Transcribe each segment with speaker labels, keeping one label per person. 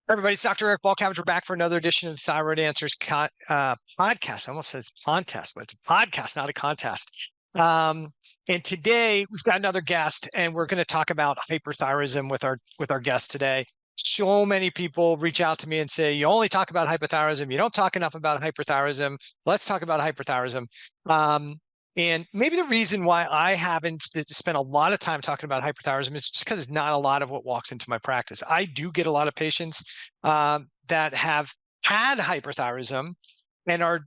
Speaker 1: Everybody, it's Dr. Eric Balcavage. We're back for another edition of the Thyroid Answers podcast. I almost said it's contest, but it's a podcast, not a contest. And today we've got another guest, and we're going to talk about hyperthyroidism with our guest today. So many people reach out to me and say, "You only talk about hypothyroidism. You don't talk enough about hyperthyroidism. Let's talk about hyperthyroidism." And maybe the reason why I haven't spent a lot of time talking about hyperthyroidism is just because it's not a lot of what walks into my practice. I do get a lot of patients that have had hyperthyroidism and are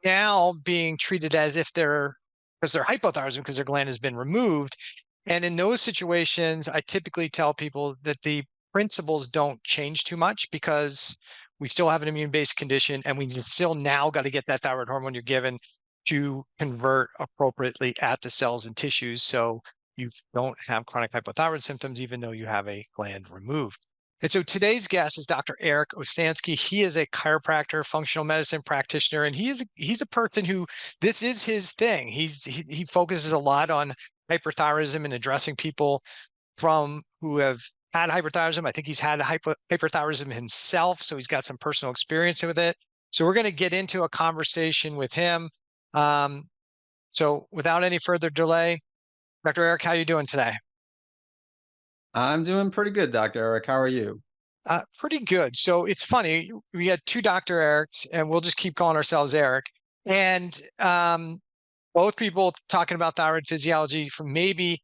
Speaker 1: now being treated as if because they're hypothyroidism because their gland has been removed. And in those situations, I typically tell people that the principles don't change too much because we still have an immune-based condition and we still now got to get that thyroid hormone you're given to convert appropriately at the cells and tissues so you don't have chronic hypothyroid symptoms, even though you have a gland removed. And so today's guest is Dr. Eric Osansky. He is a chiropractor, functional medicine practitioner, and he's a person who this is his thing. He focuses a lot on hyperthyroidism and addressing people who have had hyperthyroidism. I think he's had hyperthyroidism himself, so he's got some personal experience with it. So we're going to get into a conversation with him. So without any further delay, Dr. Eric, how are you doing today?
Speaker 2: I'm doing pretty good, Dr. Eric. How are you?
Speaker 1: Pretty good. So it's funny, we had two Dr. Erics, and we'll just keep calling ourselves Eric. And both people talking about thyroid physiology from maybe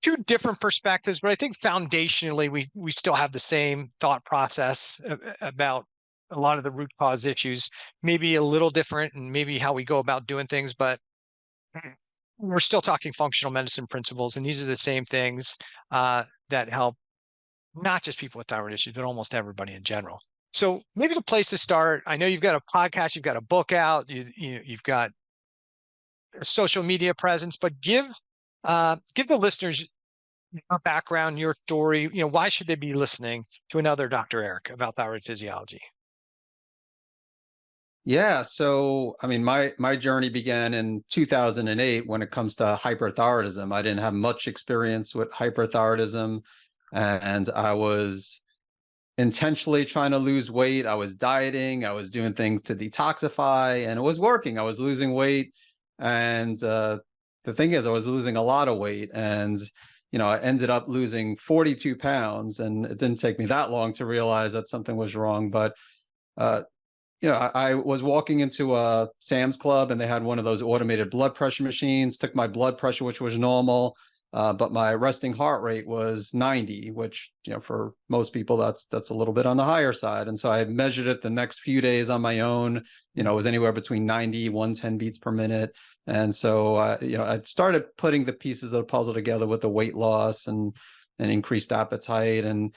Speaker 1: two different perspectives, but I think foundationally we still have the same thought process about a lot of the root cause issues, maybe a little different and maybe how we go about doing things, but we're still talking functional medicine principles. And these are the same things that help not just people with thyroid issues, but almost everybody in general. So maybe the place to start, I know you've got a podcast, you've got a book out, you've got a social media presence, but give the listeners your background, your story. Why should they be listening to another Dr. Eric about thyroid physiology?
Speaker 2: Yeah, so I mean, my journey began in 2008 when it comes to hyperthyroidism. I didn't have much experience with hyperthyroidism, and I was intentionally trying to lose weight. I was dieting, I was doing things to detoxify, and it was working. I was losing weight, and the thing is, I was losing a lot of weight, and I ended up losing 42 pounds, and it didn't take me that long to realize that something was wrong, but. Uh, I was walking into a Sam's Club and they had one of those automated blood pressure machines, took my blood pressure, which was normal, but my resting heart rate was 90, which, for most people, that's a little bit on the higher side. And so I measured it the next few days on my own, it was anywhere between 90, 110 beats per minute. And so, I started putting the pieces of the puzzle together with the weight loss and increased appetite and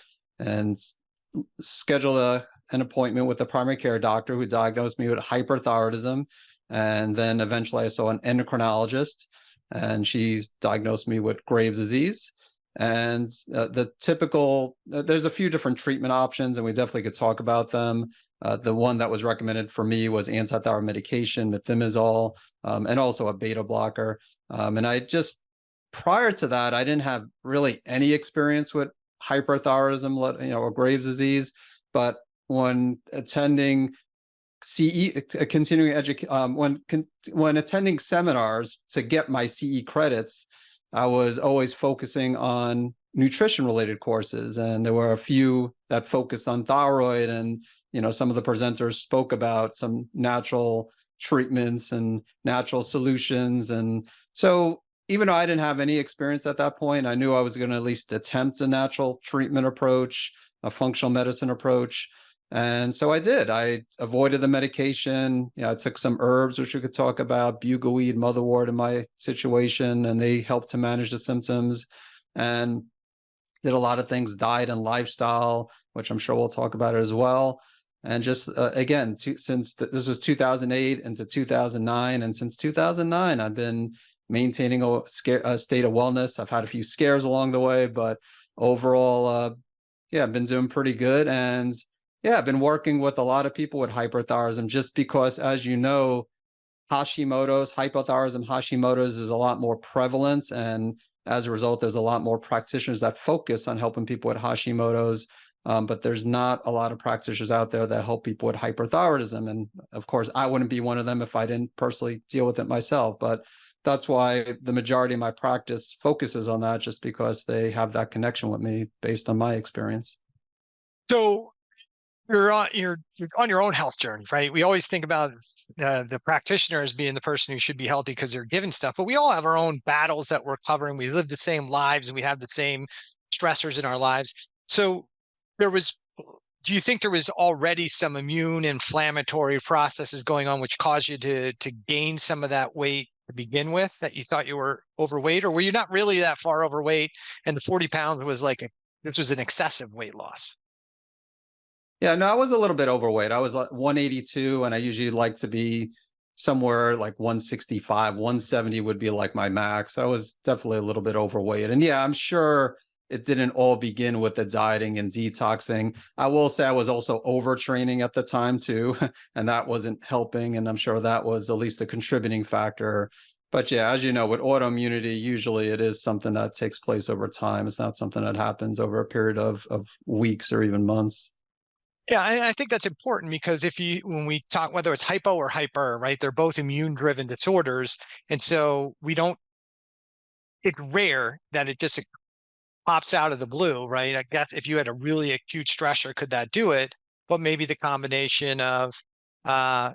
Speaker 2: scheduled an appointment with a primary care doctor who diagnosed me with hyperthyroidism. And then eventually I saw an endocrinologist and she diagnosed me with Graves disease. And there's a few different treatment options and we definitely could talk about them. The one that was recommended for me was anti-thyroid medication, methimazole, and also a beta blocker. And prior to that, I didn't have really any experience with hyperthyroidism, or Graves disease, but when attending when attending seminars to get my CE credits, I was always focusing on nutrition related courses. And there were a few that focused on thyroid and, some of the presenters spoke about some natural treatments and natural solutions. And so even though I didn't have any experience at that point, I knew I was going to at least attempt a natural treatment approach, a functional medicine approach. And so I did. I avoided the medication. I took some herbs, which we could talk about, bugleweed, motherwort in my situation, and they helped to manage the symptoms. And did a lot of things, diet and lifestyle, which I'm sure we'll talk about it as well. And just again, since this was 2008 into 2009, and since 2009, I've been maintaining a state of wellness. I've had a few scares along the way, but overall, I've been doing pretty good. And I've been working with a lot of people with hyperthyroidism just because, as you know, Hashimoto's is a lot more prevalent. And as a result, there's a lot more practitioners that focus on helping people with Hashimoto's. but there's not a lot of practitioners out there that help people with hyperthyroidism. And of course, I wouldn't be one of them if I didn't personally deal with it myself. But that's why the majority of my practice focuses on that, just because they have that connection with me based on my experience.
Speaker 1: So you're on your own health journey, right? We always think about the practitioner as being the person who should be healthy because they're given stuff, but we all have our own battles that we're covering. We live the same lives and we have the same stressors in our lives. So do you think there was already some immune inflammatory processes going on which caused you to gain some of that weight to begin with, that you thought you were overweight, or were you not really that far overweight and the 40 pounds was this was an excessive weight loss?
Speaker 2: Yeah, no, I was a little bit overweight. I was like 182, and I usually like to be somewhere like 165, 170 would be like my max. I was definitely a little bit overweight. And yeah, I'm sure it didn't all begin with the dieting and detoxing. I will say I was also overtraining at the time too, and that wasn't helping. And I'm sure that was at least a contributing factor. But yeah, as you know, with autoimmunity, usually it is something that takes place over time. It's not something that happens over a period of weeks or even months.
Speaker 1: Yeah, I think that's important because when we talk, whether it's hypo or hyper, right, they're both immune driven disorders. And so it's rare that it just pops out of the blue, right? I guess if you had a really acute stressor, could that do it? But maybe the combination of uh,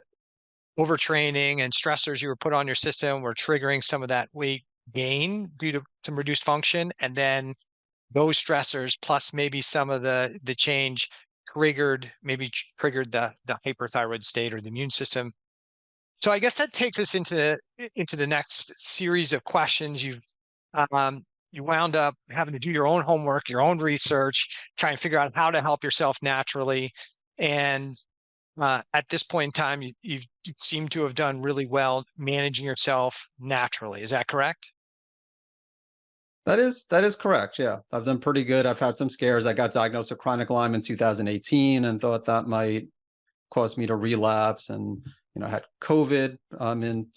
Speaker 1: overtraining and stressors you were put on your system were triggering some of that weight gain due to some reduced function. And then those stressors plus maybe some of the change triggered the hyperthyroid state or the immune system. So I guess that takes us into the next series of questions. You wound up having to do your own homework, your own research, try and figure out how to help yourself naturally. And at this point in time, you seem to have done really well managing yourself naturally. Is that correct?
Speaker 2: That is correct. Yeah, I've done pretty good. I've had some scares. I got diagnosed with chronic Lyme in 2018 and thought that might cause me to relapse. And I had COVID in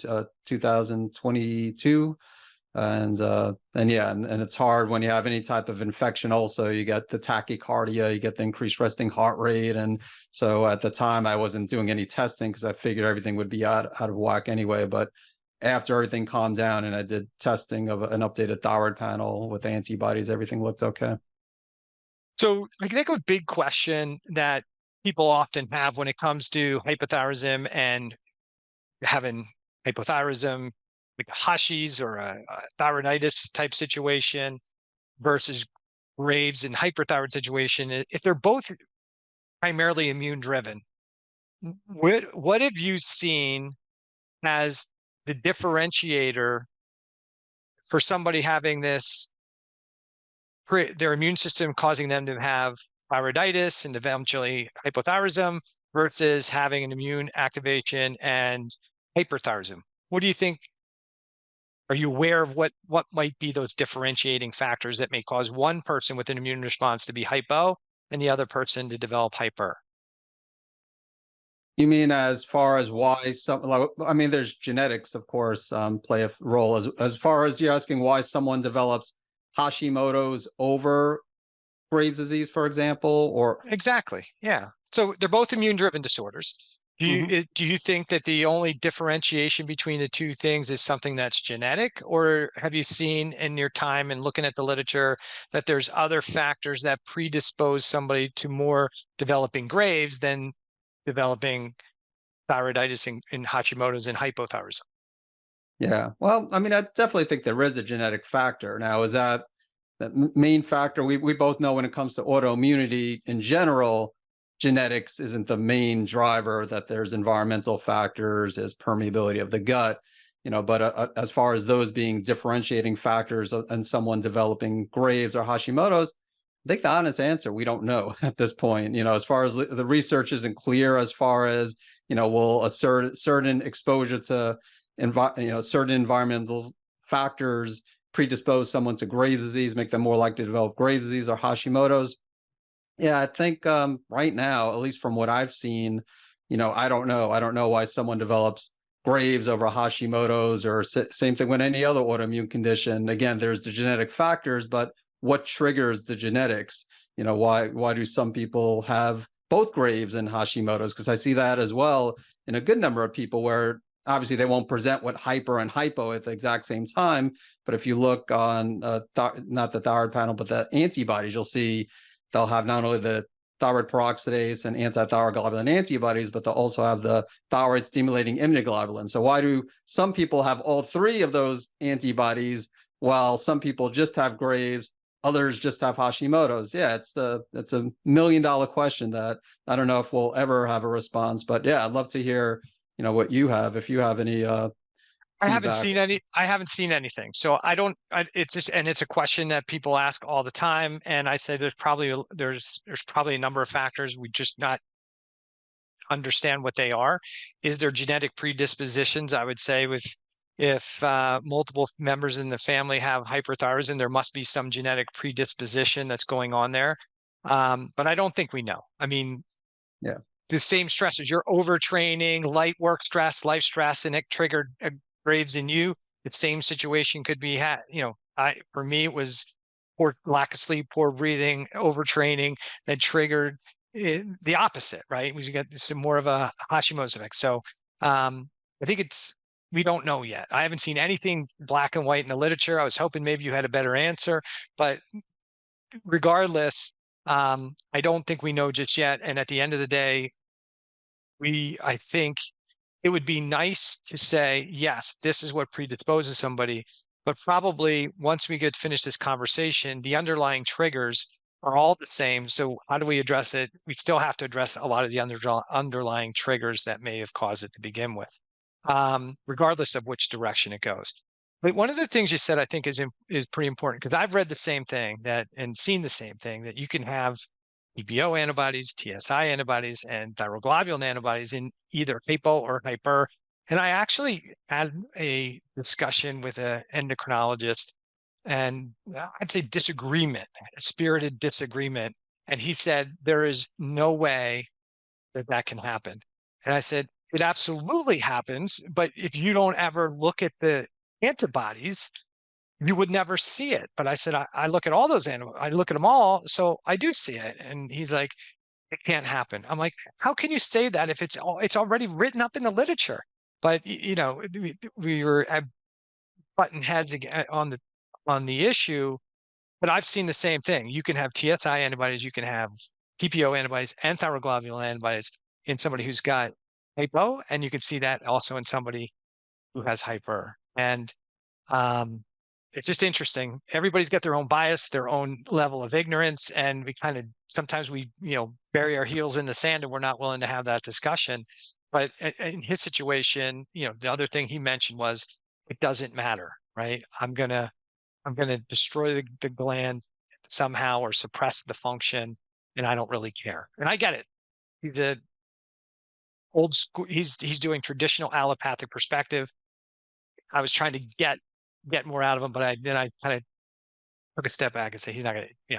Speaker 2: 2022. And yeah, and it's hard when you have any type of infection. Also, you get the tachycardia, you get the increased resting heart rate. And so at the time, I wasn't doing any testing because I figured everything would be out of whack anyway. But after everything calmed down and I did testing of an updated thyroid panel with antibodies, everything looked okay.
Speaker 1: So I think a big question that people often have when it comes to hypothyroidism and having hypothyroidism, like a Hashis or a thyroiditis type situation versus Graves and hyperthyroid situation, if they're both primarily immune driven, what have you seen as the differentiator for somebody having their immune system causing them to have thyroiditis and eventually hypothyroidism versus having an immune activation and hyperthyroidism? What do you think? Are you aware of what might be those differentiating factors that may cause one person with an immune response to be hypo and the other person to develop hyper?
Speaker 2: You mean as far as why I mean, there's genetics, of course, play a role. As far as you're asking why someone develops Hashimoto's over Graves' disease, for example, or
Speaker 1: Exactly. Yeah. So they're both immune driven disorders. Do you think that the only differentiation between the two things is something that's genetic, or have you seen in your time and looking at the literature that there's other factors that predispose somebody to more developing Graves than developing thyroiditis and Hashimoto's and hypothyroidism?
Speaker 2: yeah. Well, I mean, I definitely think there is a genetic factor. Now, is that the main factor? We both know when it comes to autoimmunity in general, genetics isn't the main driver, that there's environmental factors, there's permeability of the gut, but as far as those being differentiating factors and someone developing Graves or Hashimoto's, I think the honest answer, we don't know at this point. As far as the research isn't clear as far as, will a certain exposure to certain environmental factors predispose someone to Graves' disease, make them more likely to develop Graves' disease or Hashimoto's. Yeah, I think right now, at least from what I've seen, I don't know. I don't know why someone develops Graves over Hashimoto's, or same thing with any other autoimmune condition. Again, there's the genetic factors, but what triggers the genetics? You know, why do some people have both Graves and Hashimoto's? Because I see that as well in a good number of people where obviously they won't present with hyper and hypo at the exact same time. But if you look on not the thyroid panel, but the antibodies, you'll see they'll have not only the thyroid peroxidase and anti-thyroid globulin antibodies, but they'll also have the thyroid stimulating immunoglobulin. So why do some people have all three of those antibodies while some people just have Graves, others just have Hashimoto's? Yeah, it's a $1 million question that I don't know if we'll ever have a response, but yeah, I'd love to hear, you know, what you have, if you have any
Speaker 1: I haven't
Speaker 2: feedback.
Speaker 1: seen any. I haven't seen anything. So I don't. It's just, and it's a question that people ask all the time. And I say there's probably a number of factors we just not understand what they are. Is there genetic predispositions? I would say with if multiple members in the family have hyperthyroidism, there must be some genetic predisposition that's going on there. But I don't think we know. I mean,
Speaker 2: Yeah.
Speaker 1: the same stressors, you're overtraining, light work stress, life stress, and it triggered Graves in you. The same situation could be for me, it was poor lack of sleep, poor breathing, overtraining that triggered the opposite, right? We got some more of a Hashimoto's effect. So I think we don't know yet. I haven't seen anything black and white in the literature. I was hoping maybe you had a better answer, but regardless, I don't think we know just yet. And at the end of the day, I think it would be nice to say, yes, this is what predisposes somebody, but probably once we get finished this conversation, the underlying triggers are all the same. So how do we address it? We still have to address a lot of the underlying triggers that may have caused it to begin with, regardless of which direction it goes. But one of the things you said, I think is pretty important, because I've read the same thing and seen the same thing, that you can have EPO antibodies, TSI antibodies, and thyroglobulin antibodies in either hypo or hyper. And I actually had a discussion with an endocrinologist, and I'd say disagreement, a spirited disagreement. And he said, there is no way that can happen. And I said, it absolutely happens. But if you don't ever look at the antibodies, you would never see it. But I said, I look at all those animals, I look at them all, so I do see it. And he's like, it can't happen. I'm like, how can you say that if it's already written up in the literature? But we were at button heads again on the issue. But I've seen the same thing. You can have TSI antibodies, you can have PPO antibodies and thyroglobulin antibodies in somebody who's got hypo, and you can see that also in somebody who has hyper. And it's just interesting. Everybody's got their own bias, their own level of ignorance, and we kind of sometimes we bury our heels in the sand and we're not willing to have that discussion. But in his situation, the other thing he mentioned was it doesn't matter, right? I'm gonna destroy the gland somehow or suppress the function, and I don't really care. And I get it. The old school. He's doing traditional allopathic perspective. I was trying to get more out of him, but I kind of took a step back and say he's not going to,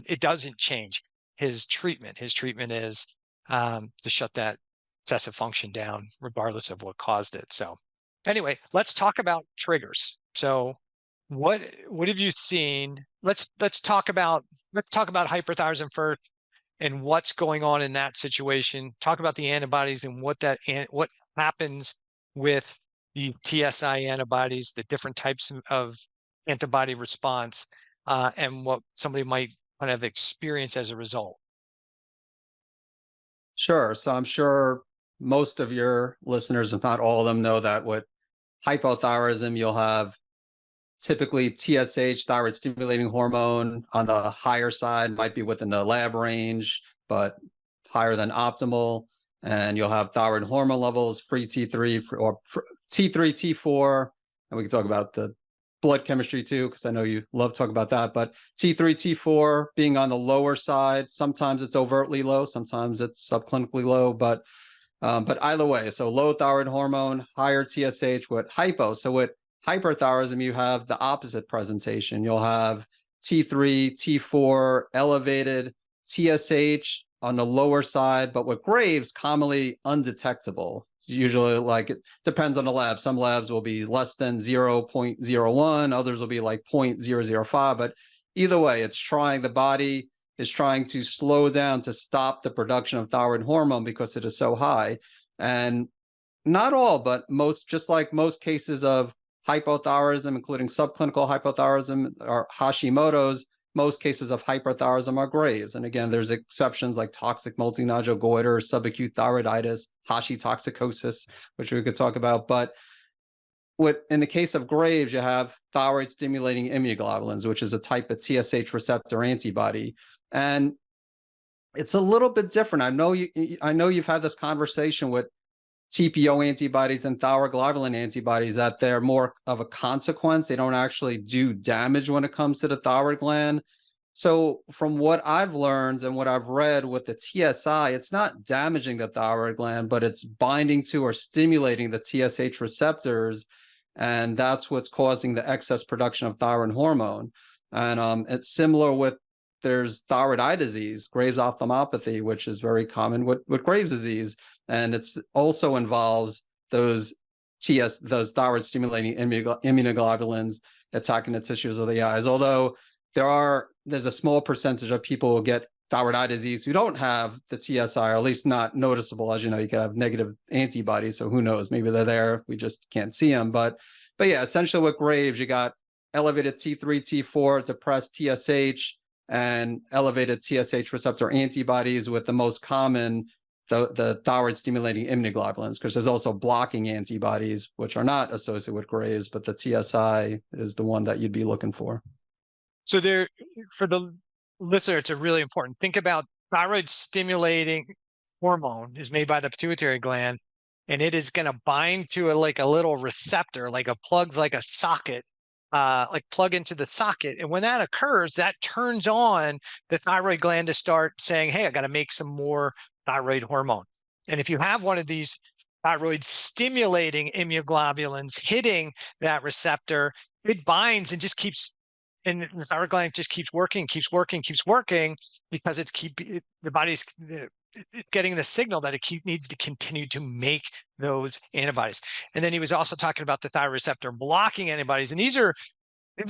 Speaker 1: it doesn't change his treatment. His treatment is to shut that excessive function down, regardless of what caused it. So anyway, let's talk about triggers. So what have you seen? Let's talk about hyperthyroidism first and what's going on in that situation. Talk about the antibodies and what happens with the TSI antibodies, the different types of antibody response, and what somebody might kind of experience as a result.
Speaker 2: Sure. So I'm sure most of your listeners, if not all of them, know that with hypothyroidism, you'll have typically TSH, thyroid stimulating hormone, on the higher side, might be within the lab range, but higher than optimal. And you'll have thyroid hormone levels, free T3 or T3, T4. And we can talk about the blood chemistry too, because I know you love to talk about that. But T3, T4 being on the lower side, sometimes it's overtly low, sometimes it's subclinically low, but either way, so low thyroid hormone, higher TSH with hypo. So with hyperthyroidism, you have the opposite presentation. You'll have T3, T4 elevated, TSH on the lower side, but with Graves, commonly undetectable. Usually, like, it depends on the lab. Some labs will be less than 0.01, others will be like 0.005. But either way, it's trying, the body is trying to slow down to stop the production of thyroid hormone because it is so high. And not all, but most, just like most cases of hypothyroidism, including subclinical hypothyroidism or Hashimoto's, most cases of hyperthyroidism are Graves. And again, there's exceptions like toxic multinodular goiter, subacute thyroiditis, hashitoxicosis, which we could talk about. But in the case of Graves, you have thyroid stimulating immunoglobulins, which is a type of TSH receptor antibody. And it's a little bit different. I know you've had this conversation with TPO antibodies and thyroglobulin antibodies, that they're more of a consequence. They don't actually do damage when it comes to the thyroid gland. So from what I've learned and what I've read with the TSI, it's not damaging the thyroid gland, but it's binding to or stimulating the TSH receptors. And that's what's causing the excess production of thyroid hormone. And it's similar with, there's thyroid eye disease, Graves ophthalmopathy, which is very common with Graves disease. And it's also involves those thyroid stimulating immunoglobulins attacking the tissues of the eyes. Although there's a small percentage of people who get thyroid eye disease who don't have the TSI, or at least not noticeable. As you know, you can have negative antibodies, so who knows? Maybe they're there, we just can't see them. But yeah, essentially with Graves, you got elevated T3, T4, depressed TSH, and elevated TSH receptor antibodies, with the most common the thyroid stimulating immunoglobulins, because there's also blocking antibodies which are not associated with Graves, but the TSI is the one that you'd be looking for.
Speaker 1: So there, for the listener, it's a really important. Think about thyroid stimulating hormone is made by the pituitary gland, and it is going to bind to like a little receptor, like plugs like a socket, like plug into the socket. And when that occurs, that turns on the thyroid gland to start saying, hey, I got to make some more thyroid hormone. And if you have one of these thyroid stimulating immunoglobulins hitting that receptor, it binds and just keeps, and the thyroid gland just keeps working because the body's getting the signal that it needs to continue to make those antibodies. And then he was also talking about the thyroid receptor blocking antibodies. And these are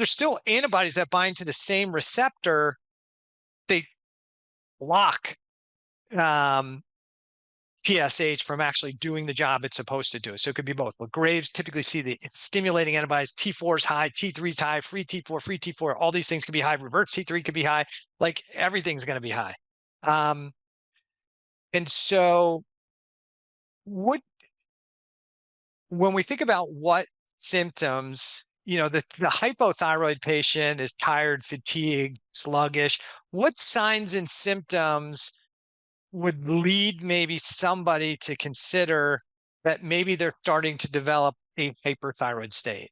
Speaker 1: still antibodies that bind to the same receptor. They block TSH from actually doing the job it's supposed to do. So it could be both. But Graves typically see it's stimulating antibodies. T4 is high, T3 is high, free T4. All these things can be high. Reverse T3 could be high. Like everything's going to be high. And so when we think about what symptoms, the hypothyroid patient is tired, fatigued, sluggish. What signs and symptoms would lead maybe somebody to consider that maybe they're starting to develop a hyperthyroid state?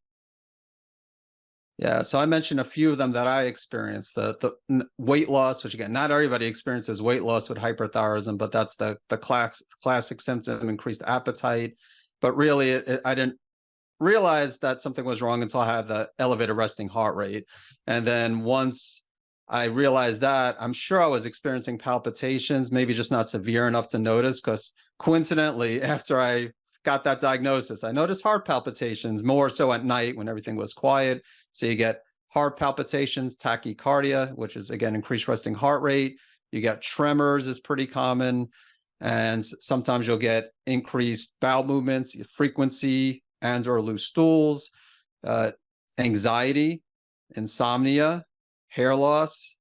Speaker 2: Yeah, so I mentioned a few of them that I experienced. The weight loss, which again, not everybody experiences weight loss with hyperthyroidism, but that's the classic symptom, increased appetite. But really, I didn't realize that something was wrong until I had the elevated resting heart rate. And then once I realized that, I'm sure I was experiencing palpitations, maybe just not severe enough to notice, because coincidentally, after I got that diagnosis, I noticed heart palpitations more so at night when everything was quiet. So you get heart palpitations, tachycardia, which is again increased resting heart rate. You get tremors is pretty common. And sometimes you'll get increased bowel movements, frequency, and or loose stools, anxiety, insomnia, hair loss,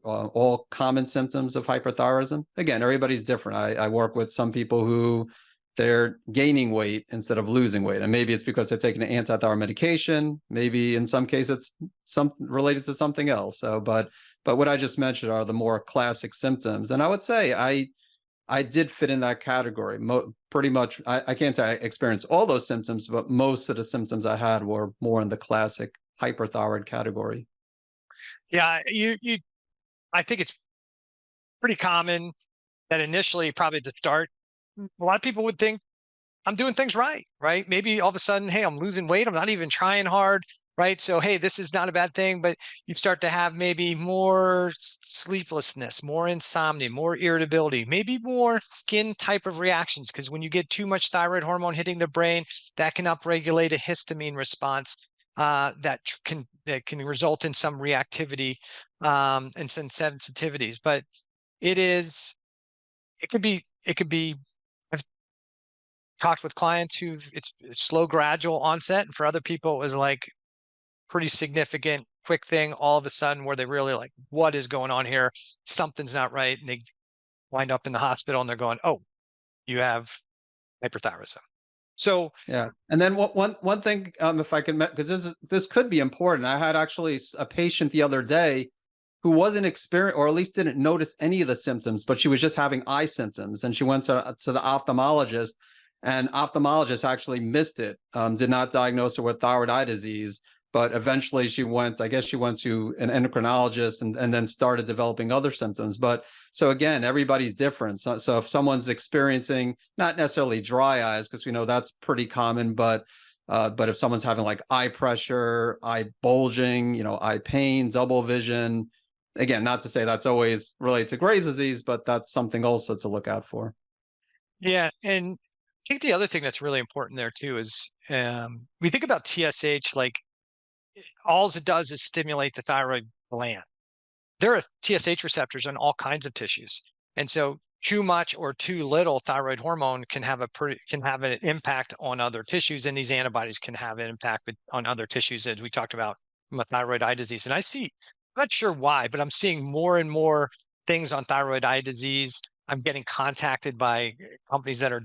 Speaker 2: all common symptoms of hyperthyroidism. Again, everybody's different. I work with some people who they're gaining weight instead of losing weight. And maybe it's because they're taking an anti-thyroid medication. Maybe in some cases it's related to something else. So, but what I just mentioned are the more classic symptoms. And I would say I did fit in that category. Pretty much, I can't say I experienced all those symptoms, but most of the symptoms I had were more in the classic hyperthyroid category.
Speaker 1: Yeah, I think it's pretty common that initially, probably to start, a lot of people would think I'm doing things right? Maybe all of a sudden, hey, I'm losing weight. I'm not even trying hard, right? So, hey, this is not a bad thing, but you start to have maybe more sleeplessness, more insomnia, more irritability, maybe more skin type of reactions. Because when you get too much thyroid hormone hitting the brain, that can upregulate a histamine response that can that can result in some reactivity and some sensitivities. But it could be. I've talked with clients it's slow, gradual onset, and for other people, it was like pretty significant, quick thing all of a sudden where they really like, what is going on here? Something's not right, and they wind up in the hospital, and they're going, "Oh, you have hyperthyroidism." So
Speaker 2: Yeah. And then one thing, if I can, because this could be important. I had actually a patient the other day who wasn't experienced, or at least didn't notice any of the symptoms, but she was just having eye symptoms. And she went to the ophthalmologist, and ophthalmologist actually missed it, did not diagnose her with thyroid eye disease. But eventually I guess she went to an endocrinologist and then started developing other symptoms. But so again, everybody's different. So if someone's experiencing not necessarily dry eyes, because we know that's pretty common, but if someone's having like eye pressure, eye bulging, eye pain, double vision, again, not to say that's always related to Graves' disease, but that's something also to look out for.
Speaker 1: yeah, and I think the other thing that's really important there too is we think about TSH like all it does is stimulate the thyroid gland. There are TSH receptors on all kinds of tissues, and so too much or too little thyroid hormone can have an impact on other tissues, and these antibodies can have an impact on other tissues, as we talked about from a thyroid eye disease. And I'm not sure why, but I'm seeing more and more things on thyroid eye disease. I'm getting contacted by companies that are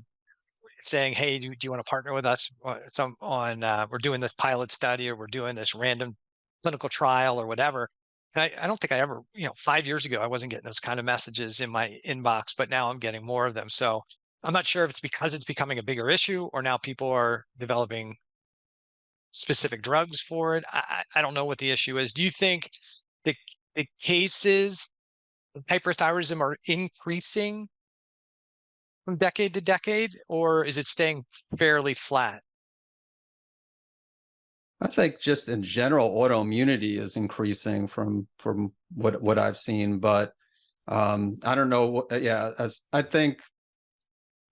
Speaker 1: saying, "Hey, do you want to partner with us we're doing this pilot study, or we're doing this random clinical trial or whatever." And I don't think I ever, 5 years ago, I wasn't getting those kind of messages in my inbox, but now I'm getting more of them. So I'm not sure if it's because it's becoming a bigger issue, or now people are developing specific drugs for it. I don't know what the issue is. Do you think the, the cases of hyperthyroidism are increasing from decade to decade, or is it staying fairly flat?
Speaker 2: I think just in general, autoimmunity is increasing from what I've seen, but I don't know. Yeah, I think.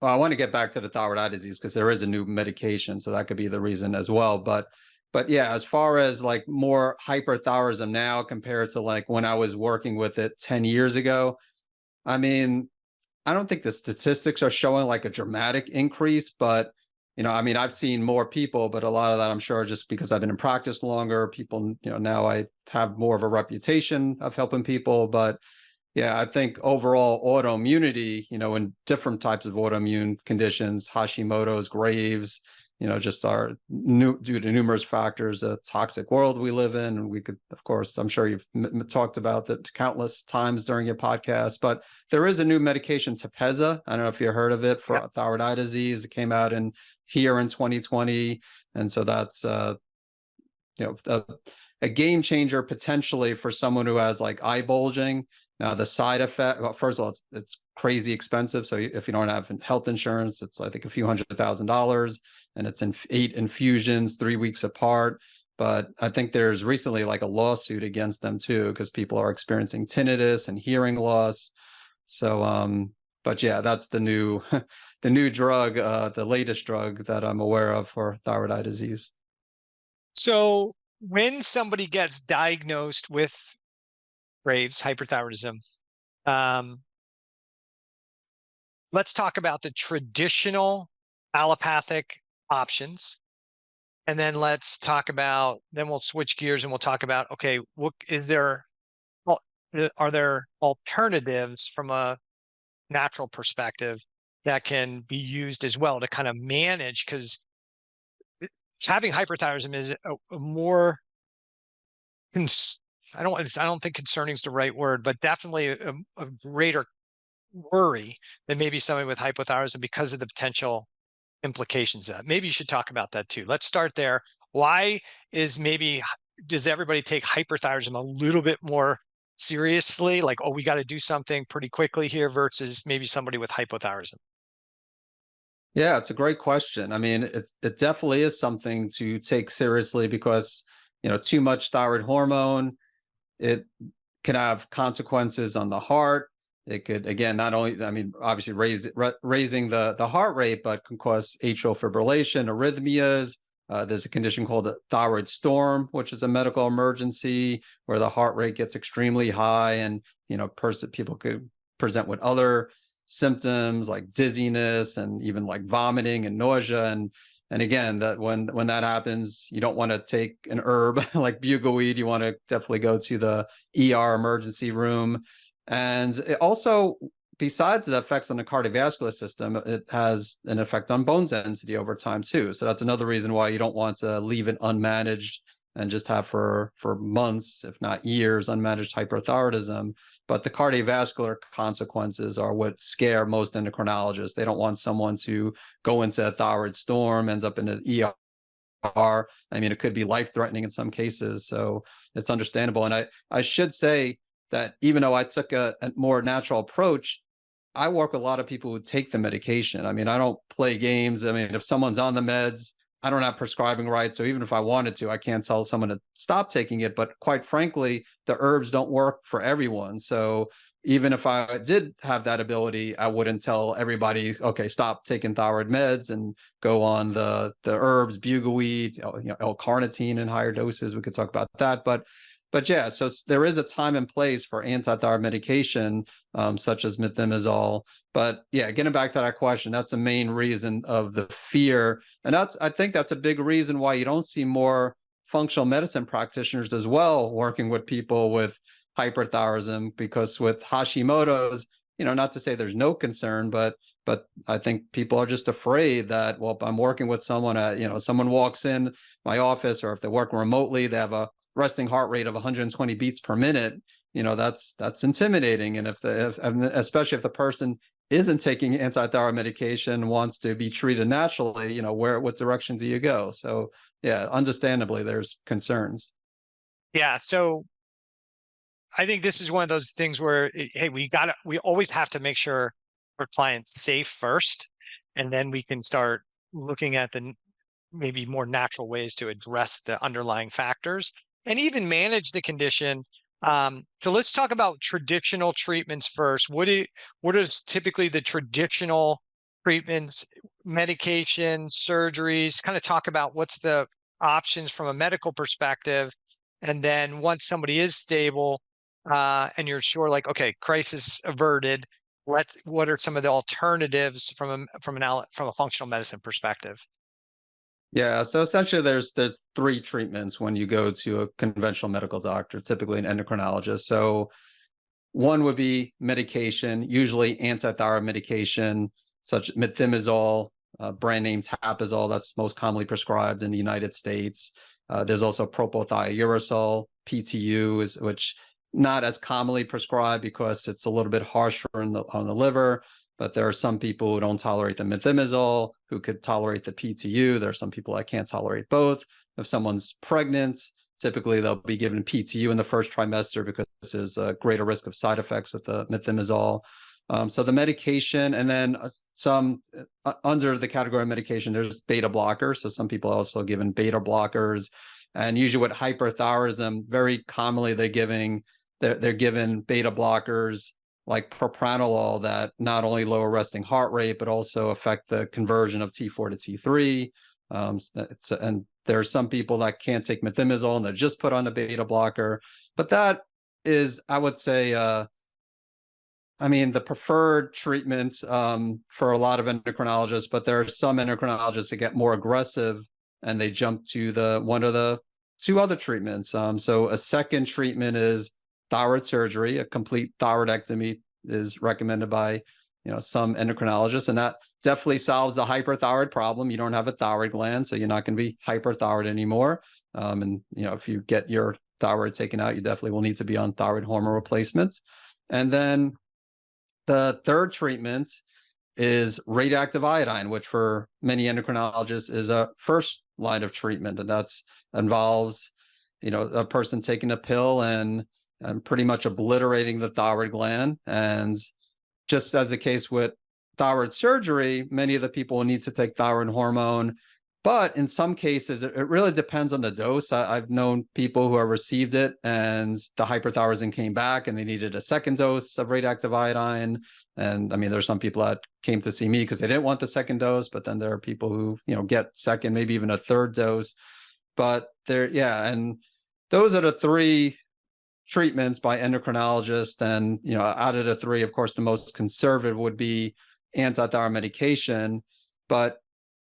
Speaker 2: Well, I want to get back to the thyroid eye disease because there is a new medication, so that could be the reason as well. But yeah, as far as like more hyperthyroidism now compared to like when I was working with it 10 years ago, I mean, I don't think the statistics are showing like a dramatic increase, but I mean, I've seen more people, but a lot of that I'm sure just because I've been in practice longer, people, now I have more of a reputation of helping people. But yeah, I think overall autoimmunity, in different types of autoimmune conditions, Hashimoto's, Graves, just are due to numerous factors, a toxic world we live in. And we could, of course, I'm sure you've talked about that countless times during your podcast, but there is a new medication, Tepezza. I don't know if you heard of it for thyroid eye disease. It came out here in 2020. And so that's, a game changer potentially for someone who has like eye bulging. Now the side effect, well, first of all, it's crazy expensive. So if you don't have health insurance, it's I think a few $100,000, and it's in 8 infusions, 3 weeks apart. But I think there's recently like a lawsuit against them too, because people are experiencing tinnitus and hearing loss. So, but yeah, that's the new, the new drug, the latest drug that I'm aware of for thyroid eye disease.
Speaker 1: So when somebody gets diagnosed with Graves hyperthyroidism, let's talk about the traditional allopathic options, and then then we'll switch gears and we'll talk about, okay, are there alternatives from a natural perspective that can be used as well to kind of manage, because having hyperthyroidism is a more I don't think concerning is the right word, but definitely a greater worry than maybe somebody with hypothyroidism because of the potential implications of that. Maybe you should talk about that too. Let's start there. Why does everybody take hyperthyroidism a little bit more seriously? Like, oh, we got to do something pretty quickly here versus maybe somebody with hypothyroidism.
Speaker 2: Yeah, it's a great question. I mean, it definitely is something to take seriously because, too much thyroid hormone, it can have consequences on the heart. It could, again, not only, I mean, obviously raising the heart rate, but can cause atrial fibrillation, arrhythmias, There's a condition called a thyroid storm, which is a medical emergency where the heart rate gets extremely high, and people could present with other symptoms like dizziness and even like vomiting and nausea. And again, that when that happens, you don't want to take an herb like bugleweed. You want to definitely go to the ER emergency room. And it also, besides the effects on the cardiovascular system, it has an effect on bone density over time too. So that's another reason why you don't want to leave it unmanaged and just have for months, if not years, unmanaged hyperthyroidism. But the cardiovascular consequences are what scare most endocrinologists. They don't want someone to go into a thyroid storm, ends up in an ER. I mean, it could be life-threatening in some cases. So it's understandable. And I should say that even though I took a more natural approach, I work with a lot of people who take the medication. I mean, I don't play games. I mean, if someone's on the meds, I don't have prescribing rights. So even if I wanted to, I can't tell someone to stop taking it. But quite frankly, the herbs don't work for everyone. So even if I did have that ability, I wouldn't tell everybody, okay, stop taking thyroid meds and go on the herbs, bugleweed, L-carnitine in higher doses. We could talk about that. But yeah, so there is a time and place for anti-thyroid medication, such as methimazole. But yeah, getting back to that question, that's the main reason of the fear. And I think that's a big reason why you don't see more functional medicine practitioners as well working with people with hyperthyroidism, because with Hashimoto's, not to say there's no concern, but I think people are just afraid that, well, I'm working with someone, someone walks in my office, or if they're working remotely, they have a resting heart rate of 120 beats per minute, that's intimidating. And especially if the person isn't taking anti-thyroid medication, wants to be treated naturally, what direction do you go? So yeah, understandably, there's concerns.
Speaker 1: Yeah. So I think this is one of those things where, hey, we always have to make sure our client's safe first, and then we can start looking at the maybe more natural ways to address the underlying factors and even manage the condition. So let's talk about traditional treatments first. What is typically the traditional treatments, medication, surgeries? Kind of talk about what's the options from a medical perspective. And then once somebody is stable, and you're sure, like, okay, crisis averted, what are some of the alternatives from a functional medicine perspective?
Speaker 2: Yeah, so essentially there's three treatments when you go to a conventional medical doctor, typically an endocrinologist. So one would be medication, usually anti-thyroid medication, such as methimazole, brand name Tapazole, that's most commonly prescribed in the United States. There's also propylthiouracil, PTU, which not as commonly prescribed because it's a little bit harsher on the liver. But there are some people who don't tolerate the methimazole, who could tolerate the PTU. There are some people that can't tolerate both. If someone's pregnant, typically they'll be given PTU in the first trimester because there's a greater risk of side effects with the methimazole. So the medication, and then some under the category of medication, there's beta blockers. So some people are also given beta blockers. And usually with hyperthyroidism, very commonly they're given beta blockers like propranolol that not only lower resting heart rate, but also affect the conversion of T4 to T3. And there are some people that can't take methimazole and they're just put on a beta blocker. But that is, I would say, the preferred treatment for a lot of endocrinologists. But there are some endocrinologists that get more aggressive and they jump to one of the two other treatments. So a second treatment is thyroid surgery. A complete thyroidectomy is recommended by some endocrinologists, and that definitely solves the hyperthyroid problem. You don't have a thyroid gland, so you're not going to be hyperthyroid anymore. And if you get your thyroid taken out, you definitely will need to be on thyroid hormone replacement. And then the third treatment is radioactive iodine, which for many endocrinologists is a first line of treatment, and that's involves a person taking a pill and pretty much obliterating the thyroid gland. And just as the case with thyroid surgery, many of the people will need to take thyroid hormone. But in some cases, it really depends on the dose. I've known people who have received it and the hyperthyroidism came back and they needed a second dose of radioactive iodine. And I mean, there's some people that came to see me because they didn't want the second dose, but then there are people who, get second, maybe even a third dose. But and those are the three treatments by endocrinologists. And, out of the three, of course, the most conservative would be anti-thyroid medication. But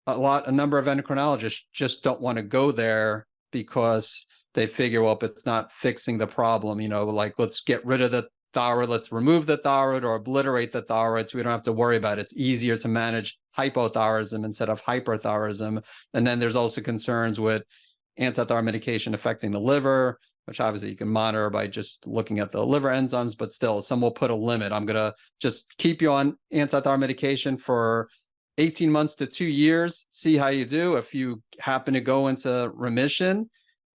Speaker 2: a number of endocrinologists just don't want to go there because they figure, well, if it's not fixing the problem, like let's get rid of the thyroid, let's remove the thyroid or obliterate the thyroid so we don't have to worry about it. It's easier to manage hypothyroidism instead of hyperthyroidism. And then there's also concerns with anti-thyroid medication affecting the liver, which obviously you can monitor by just looking at the liver enzymes, but still some will put a limit. I'm going to just keep you on anti-thyroid medication for 18 months to 2 years, see how you do. If you happen to go into remission,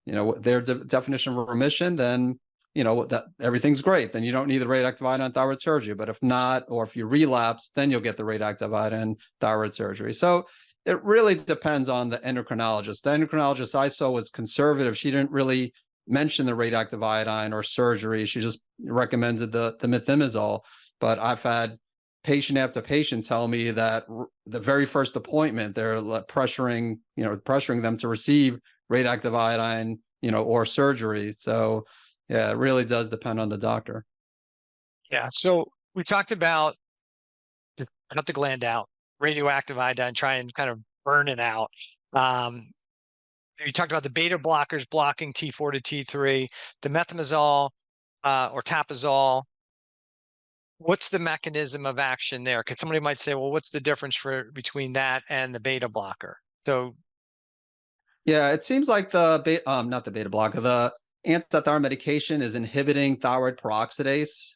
Speaker 2: their definition of remission, then, that everything's great. Then you don't need the radioactive iodine thyroid surgery. But if not, or if you relapse, then you'll get the radioactive iodine thyroid surgery. So it really depends on the endocrinologist. The endocrinologist I saw was conservative. She didn't really mention the radioactive iodine or surgery. She just recommended the methimazole. But I've had patient after patient tell me that the very first appointment, they're pressuring them to receive radioactive iodine, or surgery. So yeah, it really does depend on the doctor.
Speaker 1: Yeah. So we talked about cut the gland out, radioactive iodine, try and kind of burn it out. You talked about the beta blockers blocking T4 to T3, the methimazole or tapazole. What's the mechanism of action there? Because somebody might say, well, what's the difference between that and the beta blocker? So,
Speaker 2: yeah, it seems like not the beta blocker, the anti-thyroid medication is inhibiting thyroid peroxidase.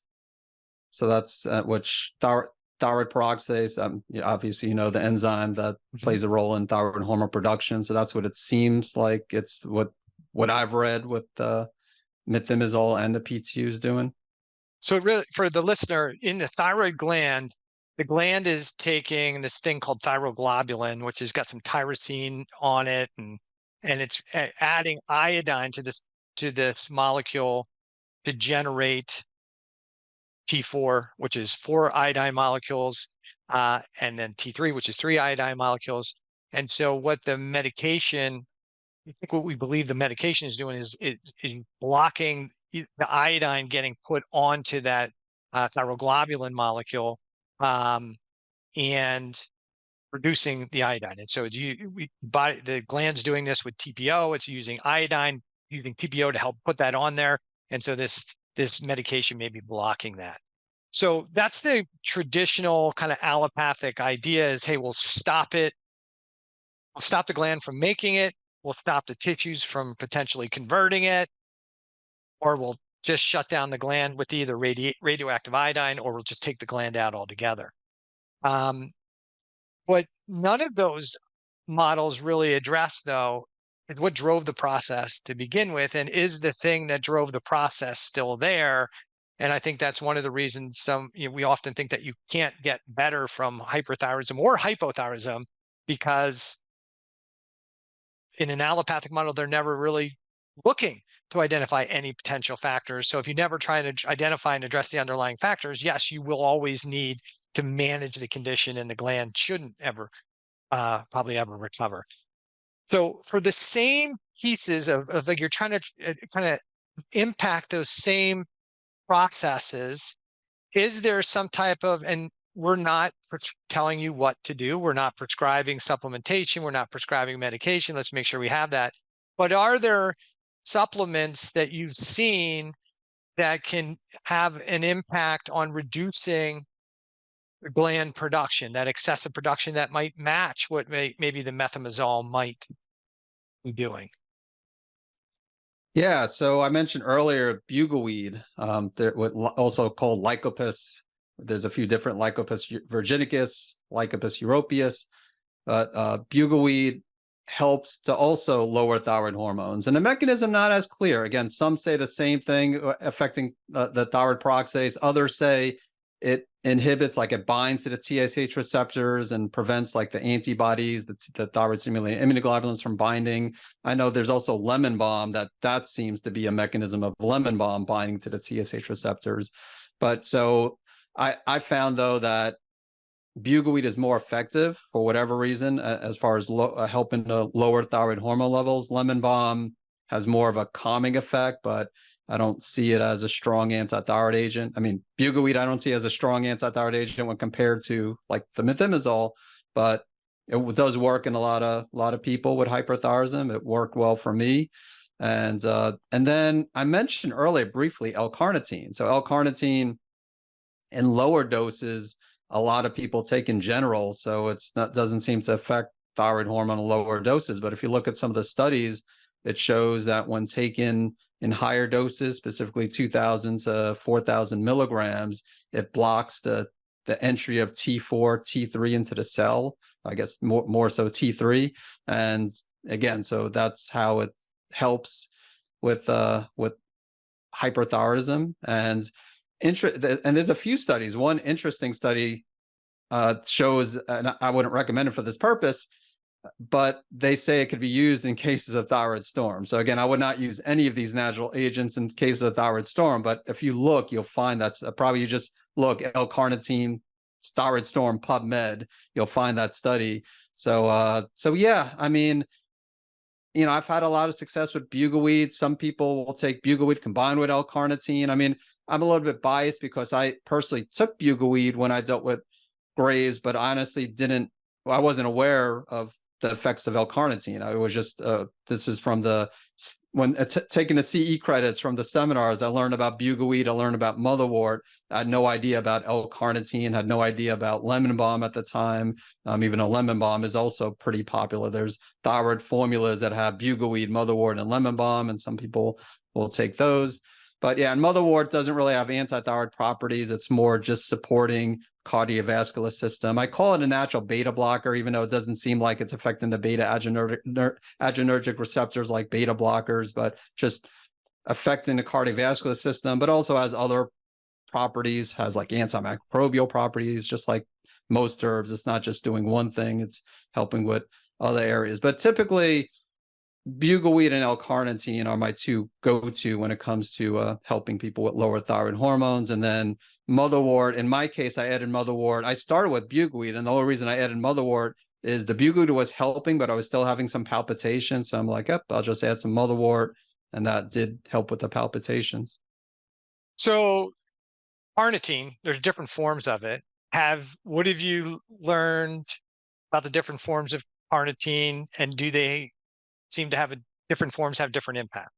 Speaker 2: So that's which thyroid peroxidase, obviously, the enzyme that plays a role in thyroid hormone production. So that's what it seems like. It's what I've read with the methimazole and the PTU is doing.
Speaker 1: So really, for the listener, in the thyroid gland, the gland is taking this thing called thyroglobulin, which has got some tyrosine on it, and it's adding iodine to this molecule to generate T4, which is 4 iodine molecules, and then T3, which is 3 iodine molecules. And so what the medication, I think what we believe the medication is doing is blocking the iodine getting put onto that thyroglobulin molecule and reducing the iodine. And so the gland's doing this with TPO. It's using iodine, using TPO to help put that on there. And so this medication may be blocking that. So that's the traditional kind of allopathic idea is, hey, we'll stop it. We'll stop the gland from making it. We'll stop the tissues from potentially converting it, or we'll just shut down the gland with either radioactive iodine, or we'll just take the gland out altogether. What none of those models really address, though, is what drove the process to begin with, and is the thing that drove the process still there? And I think that's one of the reasons we often think that you can't get better from hyperthyroidism or hypothyroidism, because in an allopathic model, they're never really looking to identify any potential factors. So if you never try to identify and address the underlying factors, yes, you will always need to manage the condition, and the gland shouldn't probably ever recover. So for the same pieces of like you're trying to kind of impact those same processes, is there some type of, and we're not telling you what to do. We're not prescribing supplementation. We're not prescribing medication. Let's make sure we have that. But are there supplements that you've seen that can have an impact on reducing gland production, that excessive production that might match what maybe the methimazole might be doing?
Speaker 2: Yeah, so I mentioned earlier bugleweed, also called Lycopus. There's a few different Lycopus virginicus, Lycopus europaeus, but bugleweed helps to also lower thyroid hormones. And the mechanism not as clear. Again, some say the same thing affecting the thyroid peroxidase. Others say it inhibits, like it binds to the TSH receptors and prevents like the antibodies, the thyroid stimulating immunoglobulins from binding. I know there's also lemon balm that seems to be a mechanism of lemon balm binding to the TSH receptors. But so I found though that bugleweed is more effective for whatever reason as far as helping to lower thyroid hormone levels. Lemon balm has more of a calming effect, but I don't see it as a strong anti-thyroid agent. I mean, bugleweed I don't see as a strong anti-thyroid agent when compared to like the methimazole, but it does work in a lot of people with hyperthyroidism. It worked well for me. And then I mentioned earlier briefly L-carnitine. So L-carnitine in lower doses, a lot of people take in general, so doesn't seem to affect thyroid hormone in lower doses. But if you look at some of the studies, it shows that when taken in higher doses, specifically 2,000 to 4,000 milligrams, it blocks the entry of T4, T3 into the cell. I guess more so T3. And again, so that's how it helps with hyperthyroidism. And there's a few studies. One interesting study shows, and I wouldn't recommend it for this purpose, but they say it could be used in cases of thyroid storm. So again, I would not use any of these natural agents in cases of thyroid storm, but if you look, you'll find that's probably, you just look L-carnitine thyroid storm PubMed, you'll find that study. So yeah, I mean, I've had a lot of success with bugleweed. Some people will take bugleweed combined with L-carnitine. I mean, I'm a little bit biased because I personally took bugleweed when I dealt with Graves, but honestly I wasn't aware of the effects of L-carnitine. I was just, this is from taking the CE credits from the seminars, I learned about bugleweed, I learned about motherwort. I had no idea about L-carnitine, had no idea about lemon balm at the time. Even though lemon balm is also pretty popular. There's thyroid formulas that have bugleweed, motherwort, and lemon balm, and some people will take those. But yeah, and motherwort doesn't really have anti-thyroid properties. It's more just supporting cardiovascular system. I call it a natural beta blocker, even though it doesn't seem like it's affecting the beta adrenergic receptors like beta blockers, but just affecting the cardiovascular system, but also has other properties, has like antimicrobial properties, just like most herbs. It's not just doing one thing, it's helping with other areas. But typically, bugleweed and L-carnitine are my two go-to when it comes to helping people with lower thyroid hormones. And then motherwort, in my case, I added motherwort. I started with bugleweed, and the only reason I added motherwort is the bugleweed was helping, but I was still having some palpitations. So I'm like, yep, I'll just add some motherwort, and that did help with the palpitations.
Speaker 1: So carnitine, there's different forms of it. What have you learned about the different forms of carnitine, and do they seem to have different forms have different impact?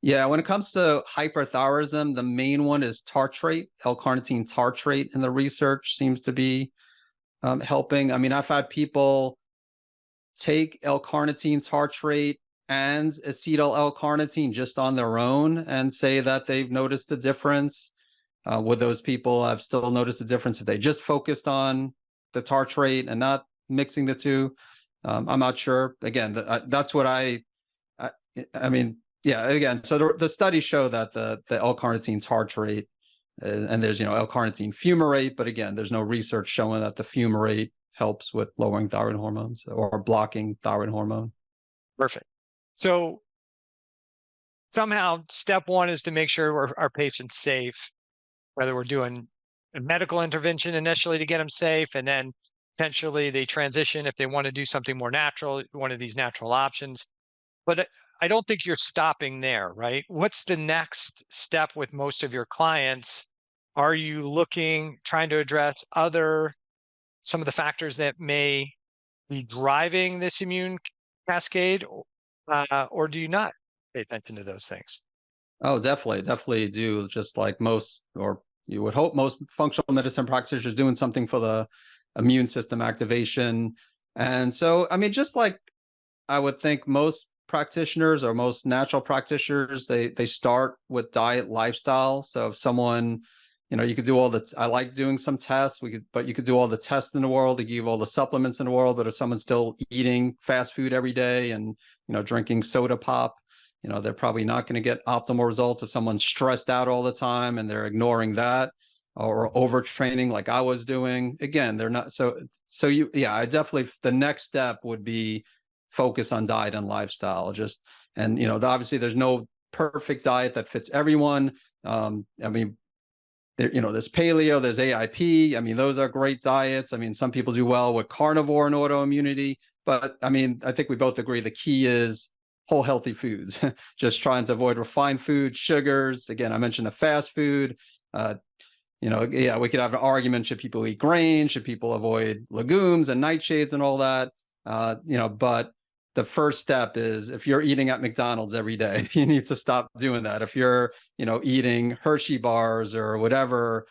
Speaker 2: Yeah, when it comes to hyperthyroidism, the main one is tartrate. L-carnitine tartrate in the research seems to be helping. I mean, I've had people take L-carnitine tartrate and acetyl L-carnitine just on their own and say that they've noticed the difference. With those people, I've still noticed the difference if they just focused on the tartrate and not mixing the two. I'm not sure. Again, that's what I mean, yeah, again, so the studies show that the L-carnitine tartrate, and there's, L-carnitine fumarate, but again, there's no research showing that the fumarate helps with lowering thyroid hormones or blocking thyroid hormone.
Speaker 1: Perfect. So somehow step one is to make sure our patient's safe, whether we're doing a medical intervention initially to get them safe, and then potentially they transition if they want to do something more natural, one of these natural options. But I don't think you're stopping there, right? What's the next step with most of your clients? Are you trying to address some of the factors that may be driving this immune cascade, or do you not pay attention to those things?
Speaker 2: Oh, definitely do. Just like most, or you would hope most functional medicine practitioners doing something for the immune system activation. And so, I mean, just like I would think most practitioners or most natural practitioners, they start with diet, lifestyle. So if someone, you could do I like doing some tests, but you could do all the tests in the world, you give all the supplements in the world, but if someone's still eating fast food every day and, drinking soda pop, they're probably not going to get optimal results. If someone's stressed out all the time and they're ignoring that, or overtraining like I was doing. Again, they're not I definitely, the next step would be focus on diet and lifestyle. And obviously there's no perfect diet that fits everyone. I mean, there's paleo, there's AIP. I mean, those are great diets. I mean, some people do well with carnivore and autoimmunity, but I mean, I think we both agree the key is whole healthy foods. Just trying to avoid refined food, sugars. Again, I mentioned the fast food. We could have an argument: should people eat grain? Should people avoid legumes and nightshades and all that? But the first step is, if you're eating at McDonald's every day, you need to stop doing that. If you're, eating Hershey bars or whatever,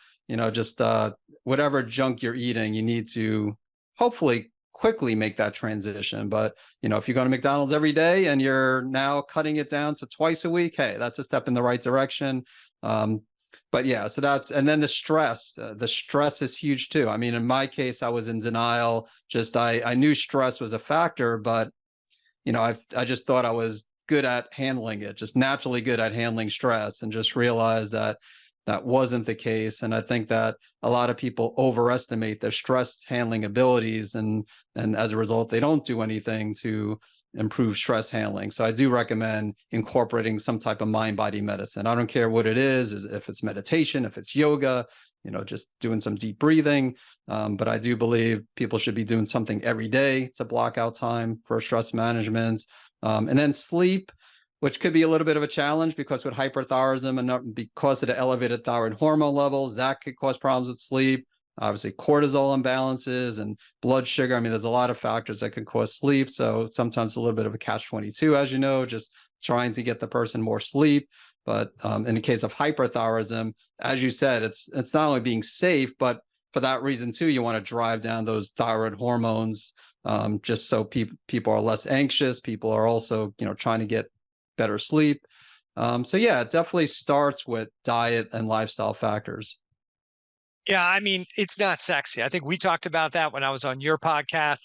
Speaker 2: whatever junk you're eating, you need to hopefully quickly make that transition. But, if you go to McDonald's every day and you're now cutting it down to twice a week, hey, that's a step in the right direction. But yeah, so and then the stress is huge too. I mean, in my case, I was in denial. I knew stress was a factor, but I just thought I was good at handling it, just naturally good at handling stress, and just realized that that wasn't the case. And I think that a lot of people overestimate their stress handling abilities, and as a result, they don't do anything to improve stress handling. So I do recommend incorporating some type of mind-body medicine. I don't care what it is, if it's meditation, if it's yoga, just doing some deep breathing. But I do believe people should be doing something every day to block out time for stress management. And then sleep, which could be a little bit of a challenge, because with hyperthyroidism and because of the elevated thyroid hormone levels, that could cause problems with sleep. Obviously, cortisol imbalances and blood sugar. I mean, there's a lot of factors that can cause sleep. So sometimes it's a little bit of a catch-22, as you know, just trying to get the person more sleep. But in the case of hyperthyroidism, as you said, it's not only being safe, but for that reason too, you want to drive down those thyroid hormones, just so people are less anxious. People are also, trying to get better sleep. So yeah, it definitely starts with diet and lifestyle factors.
Speaker 1: Yeah, I mean, it's not sexy. I think we talked about that when I was on your podcast.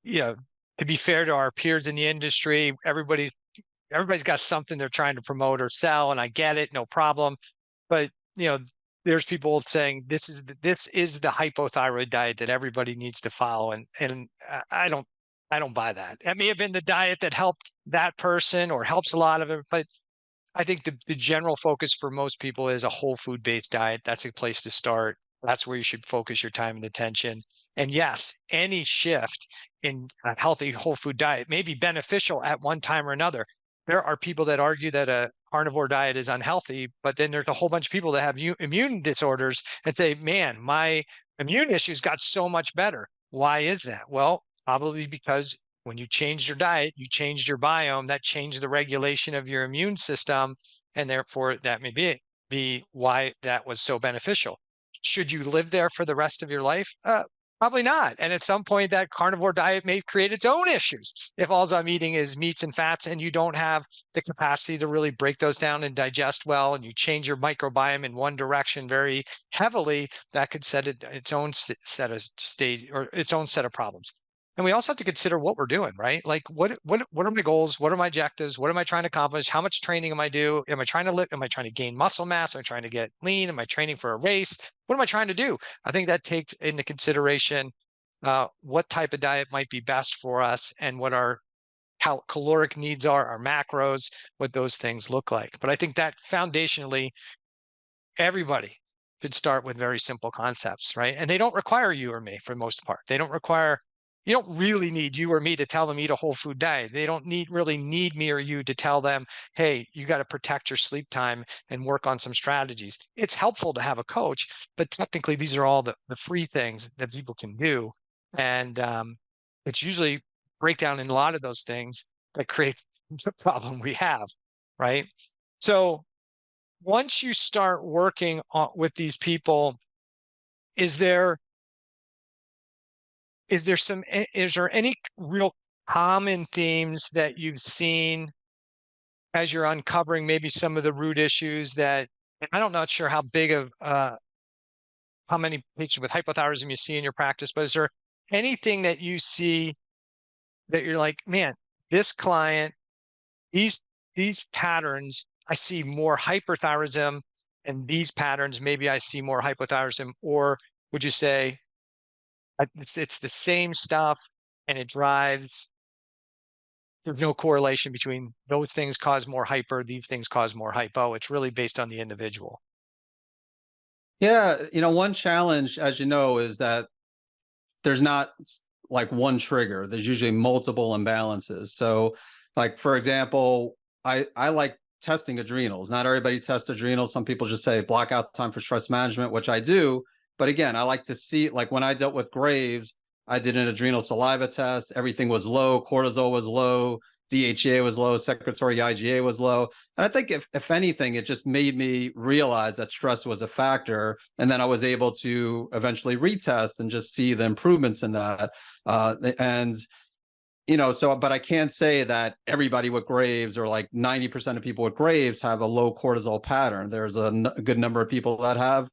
Speaker 1: To be fair to our peers in the industry, everybody's got something they're trying to promote or sell, and I get it, no problem. But there's people saying this is the hypothyroid diet that everybody needs to follow, and I don't buy that. That may have been the diet that helped that person or helps a lot of it, but I think the general focus for most people is a whole food based diet. That's a place to start. That's where you should focus your time and attention. And yes, any shift in a healthy whole food diet may be beneficial at one time or another. There are people that argue that a carnivore diet is unhealthy, but then there's a whole bunch of people that have immune disorders and say, man, my immune issues got so much better. Why is that? Well, probably because when you changed your diet, you changed your biome, that changed the regulation of your immune system. And therefore that may be why that was so beneficial. Should you live there for the rest of your life? Probably not. And at some point, that carnivore diet may create its own issues. If all I'm eating is meats and fats and you don't have the capacity to really break those down and digest well, and you change your microbiome in one direction very heavily, that could set its own set of state or its own set of problems. And we also have to consider what we're doing, right? Like what are my goals? What are my objectives? What am I trying to accomplish? How much training am I do? Am I trying to live? Am I trying to gain muscle mass? Am I trying to get lean? Am I training for a race? What am I trying to do? I think that takes into consideration what type of diet might be best for us and what our caloric needs are, our macros, what those things look like. But I think that foundationally, everybody should start with very simple concepts, right? And they don't require you or me for the most part. You don't really need you or me to tell them eat a whole food diet. They don't really need me or you to tell them, hey, you got to protect your sleep time and work on some strategies. It's helpful to have a coach, but technically these are all the free things that people can do. And it's usually breakdown in a lot of those things that create the problem we have, right? So once you start working with these people, is there any real common themes that you've seen as you're uncovering maybe some of the root issues that I'm not sure how big of how many patients with hypothyroidism you see in your practice, but is there anything that you see that you're like, man, this client, these patterns, I see more hyperthyroidism and these patterns, maybe I see more hypothyroidism? Or would you say it's the same stuff and it drives, there's no correlation between those things cause more hyper, these things cause more hypo. It's really based on the individual.
Speaker 2: Yeah, one challenge, as you know, is that there's not like one trigger. There's usually multiple imbalances. So, like for example, I like testing adrenals. Not everybody tests adrenals. Some people just say block out time for stress management, which I do. But again, I like to see, like when I dealt with Graves, I did an adrenal saliva test. Everything was low. Cortisol was low. DHEA was low. Secretory IgA was low. And I think if anything, it just made me realize that stress was a factor. And then I was able to eventually retest and just see the improvements in that. But I can't say that everybody with Graves or like 90% of people with Graves have a low cortisol pattern. There's a good number of people that have,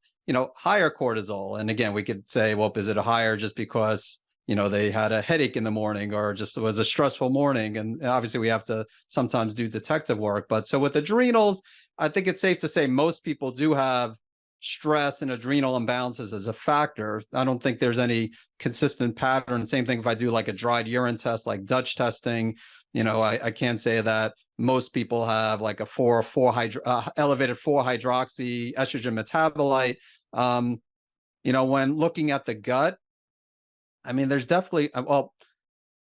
Speaker 2: higher cortisol. And again, we could say, well, is it a higher just because, they had a headache in the morning or just it was a stressful morning? And obviously we have to sometimes do detective work. But so with adrenals, I think it's safe to say most people do have stress and adrenal imbalances as a factor. I don't think there's any consistent pattern. Same thing if I do like a dried urine test, like Dutch testing, I can't say that most people have like a elevated 4-hydroxy estrogen metabolite. When looking at the gut, I mean, there's definitely,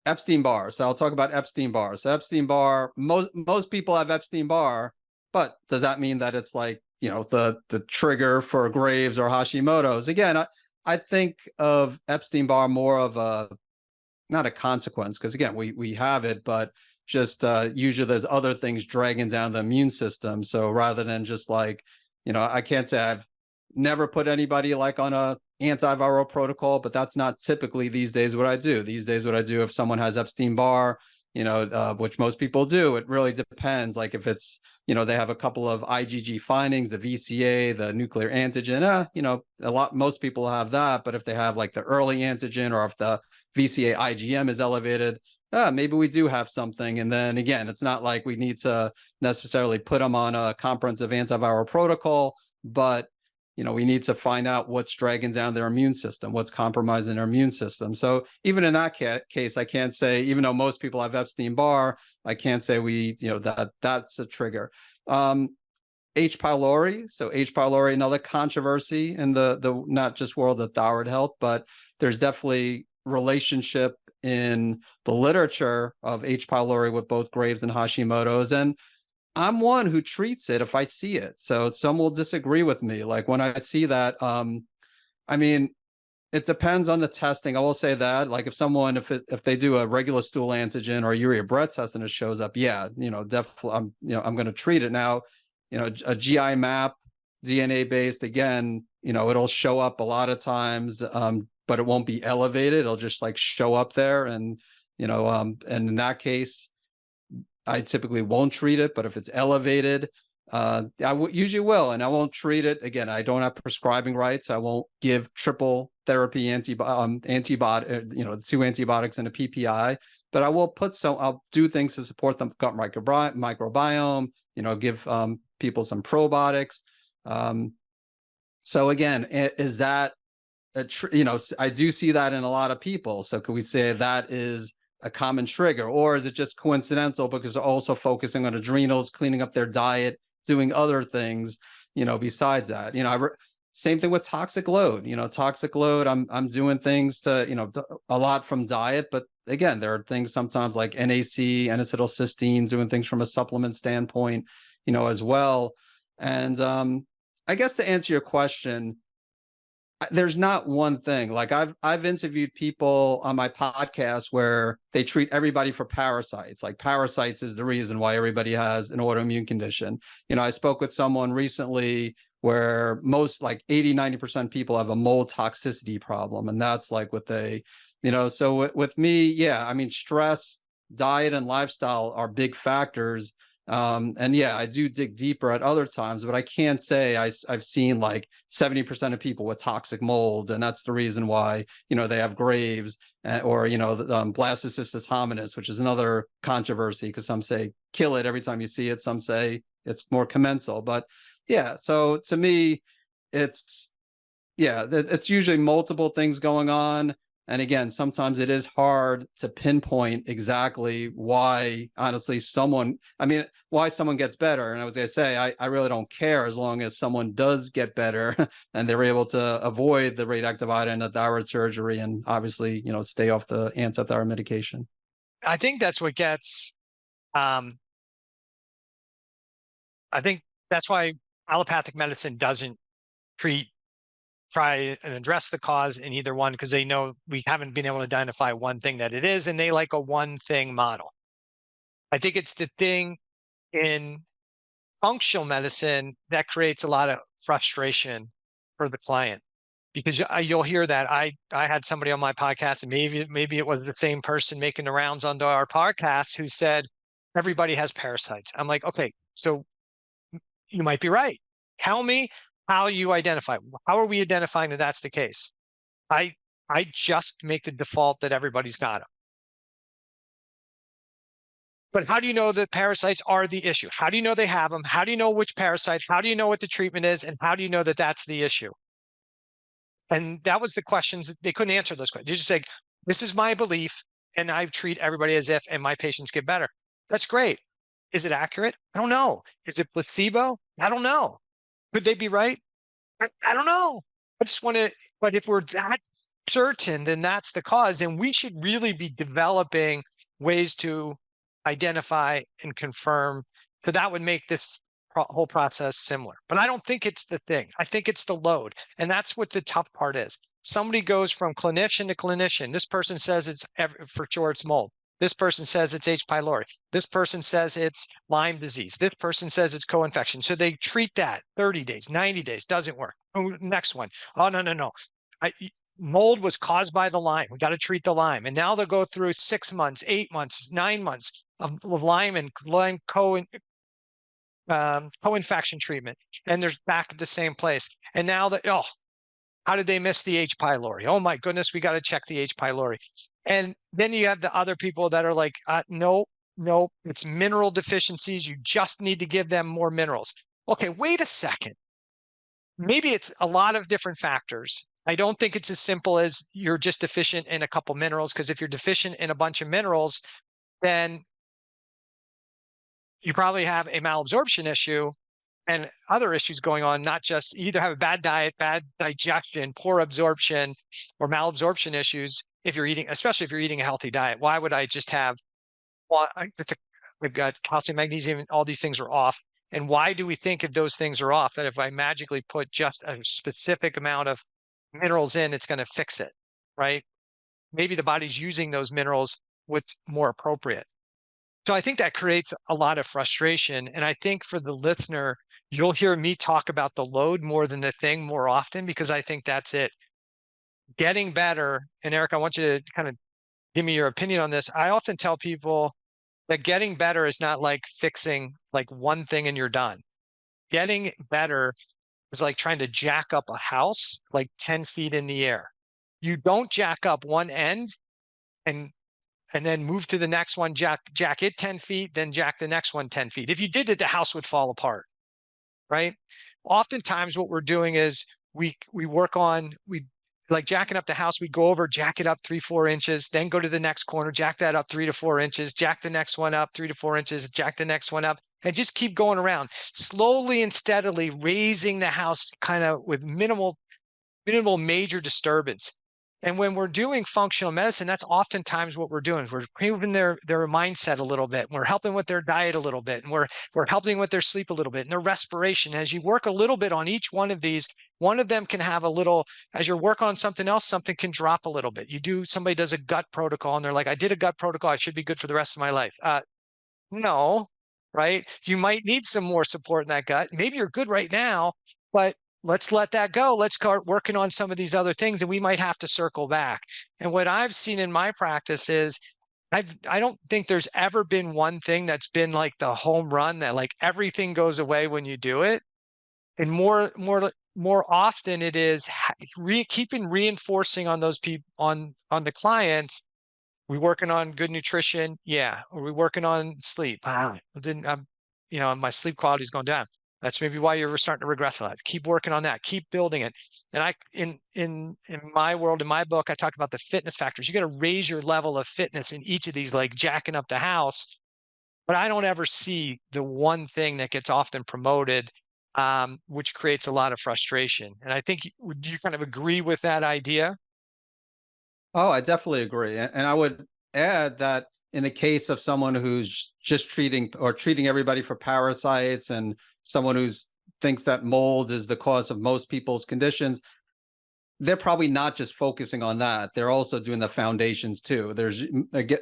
Speaker 2: Epstein-Barr. So I'll talk about Epstein-Barr. So Epstein-Barr, most people have Epstein-Barr, but does that mean that it's like, the trigger for Graves or Hashimoto's? Again, I think of Epstein-Barr more of not a consequence, because again, we have it, but just usually there's other things dragging down the immune system. So rather than just like, I can't say I've never put anybody like on a antiviral protocol, but that's not typically these days what I do. These days, what I do if someone has Epstein-Barr, which most people do, it really depends. Like if it's, they have a couple of IgG findings, the VCA, the nuclear antigen, most people have that. But if they have like the early antigen or if the VCA IgM is elevated, maybe we do have something. And then again, it's not like we need to necessarily put them on a comprehensive antiviral protocol, but we need to find out what's dragging down their immune system, what's compromising their immune system. So even in that case, I can't say, even though most people have Epstein-Barr, I can't say that's a trigger. H. pylori. So H. pylori, another controversy in the not just world of thyroid health, but there's definitely relationship in the literature of H. pylori with both Graves and Hashimoto's. And I'm one who treats it if I see it. So some will disagree with me. Like when I see that, I mean, it depends on the testing. I will say that, like if they do a regular stool antigen or urea breath test and it shows up, yeah, definitely, I'm going to treat it. Now, a GI map, DNA based, again, it'll show up a lot of times, but it won't be elevated. It'll just like show up there, and and in that case, I typically won't treat it, but if it's elevated, I usually will, and I won't treat it. Again, I don't have prescribing rights. I won't give triple therapy two antibiotics and a PPI, but I will I'll do things to support the gut microbiome, give people some probiotics. So again, is that I do see that in a lot of people. So could we say that is a common trigger, or is it just coincidental because they're also focusing on adrenals, cleaning up their diet, doing other things, besides that? Same thing with toxic load. Toxic load, I'm doing things to, a lot from diet, but again, there are things sometimes like NAC, N-acetylcysteine, doing things from a supplement standpoint, as well. And I guess to answer your question, there's not one thing. Like I've interviewed people on my podcast where they treat everybody for parasites. Like parasites is the reason why everybody has an autoimmune condition. I spoke with someone recently where most like 80-90% people have a mold toxicity problem, and that's like what they, so with me, yeah, I mean, stress, diet, and lifestyle are big factors. And yeah, I do dig deeper at other times, but I can't say I've seen like 70% of people with toxic mold, and that's the reason why they have Graves, or blastocystis hominis, which is another controversy because some say kill it every time you see it, some say it's more commensal. But yeah, so to me, it's it's usually multiple things going on. And again, sometimes it is hard to pinpoint exactly why, honestly, why someone gets better. And I was going to say, I really don't care as long as someone does get better and they're able to avoid the radioactive iodine, the thyroid surgery, and obviously, stay off the antithyroid medication.
Speaker 1: I think that's what gets, I think that's why allopathic medicine doesn't try and address the cause in either one, because they know we haven't been able to identify one thing that it is, and they like a one thing model. I think it's the thing in functional medicine that creates a lot of frustration for the client, because you'll hear that I had somebody on my podcast, and maybe it was the same person making the rounds onto our podcast, who said everybody has parasites. I'm like, okay, so you might be right. Tell me how you identify. How are we identifying that that's the case? I just make the default that everybody's got them. But how do you know that parasites are the issue? How do you know they have them? How do you know which parasite? How do you know what the treatment is? And how do you know that that's the issue? And that was the questions. They couldn't answer those questions. They just say, this is my belief, and I treat everybody as if, and my patients get better. That's great. Is it accurate? I don't know. Is it placebo? I don't know. Could they be right? I don't know. I just want to, but if we're that certain, then that's the cause. And we should really be developing ways to identify and confirm. So that would make this whole process similar. But I don't think it's the thing. I think it's the load. And that's what the tough part is. Somebody goes from clinician to clinician. This person says it's for sure it's mold. This person says it's H. pylori. This person says it's Lyme disease. This person says it's co-infection. So they treat that 30 days, 90 days, doesn't work. Oh, next one. Oh, no. Mold was caused by the Lyme. We got to treat the Lyme. And now they'll go through 6 months, 8 months, 9 months of Lyme and Lyme co-infection treatment. And they're back at the same place. And now how did they miss the H. pylori? Oh my goodness, we got to check the H. pylori. And then you have the other people that are like, no, it's mineral deficiencies. You just need to give them more minerals. Okay, wait a second. Maybe it's a lot of different factors. I don't think it's as simple as you're just deficient in a couple minerals, because if you're deficient in a bunch of minerals, then you probably have a malabsorption issue and other issues going on, not just either have a bad diet, bad digestion, poor absorption, or malabsorption issues if you're eating, especially if you're eating a healthy diet. Why would I just have, we've got calcium, magnesium, all these things are off. And why do we think if those things are off, that if I magically put just a specific amount of minerals in, it's going to fix it, right? Maybe the body's using those minerals what's more appropriate. So I think that creates a lot of frustration. And I think for the listener, you'll hear me talk about the load more than the thing more often, because I think that's it. Getting better. And Eric, I want you to kind of give me your opinion on this. I often tell people that getting better is not like fixing like one thing and you're done. Getting better is like trying to jack up a house like 10 feet in the air. You don't jack up one end and then move to the next one, jack it 10 feet, then jack the next one 10 feet. If you did it, the house would fall apart, right? Oftentimes what we're doing is we like jacking up the house, we go over, jack it up 3-4 inches, then go to the next corner, jack that up 3 to 4 inches, jack the next one up 3 to 4 inches, jack the next one up, and just keep going around, slowly and steadily raising the house kind of with minimal major disturbance. And when we're doing functional medicine, that's oftentimes what we're doing. We're improving their mindset a little bit. We're helping with their diet a little bit. And we're helping with their sleep a little bit and their respiration. As you work a little bit on each one of these, one of them can have a little, as you work on something else, something can drop a little bit. Somebody does a gut protocol and they're like, I did a gut protocol, I should be good for the rest of my life. No, right? You might need some more support in that gut. Maybe you're good right now, but let's let that go. Let's start working on some of these other things, and we might have to circle back. And what I've seen in my practice is I don't think there's ever been one thing that's been like the home run that like everything goes away when you do it. And more often it is keeping reinforcing on those people, on the clients. We working on good nutrition? Yeah. Are we working on sleep? Wow. my sleep quality is going down. That's maybe why you're starting to regress a lot. Keep working on that. Keep building it. And in my world, in my book, I talk about the fitness factors. You got to raise your level of fitness in each of these, like jacking up the house. But I don't ever see the one thing that gets often promoted, which creates a lot of frustration. And I think, would you kind of agree with that idea?
Speaker 2: Oh, I definitely agree. And I would add that in the case of someone who's just treating everybody for parasites, and someone who's thinks that mold is the cause of most people's conditions, they're probably not just focusing on that. They're also doing the foundations too.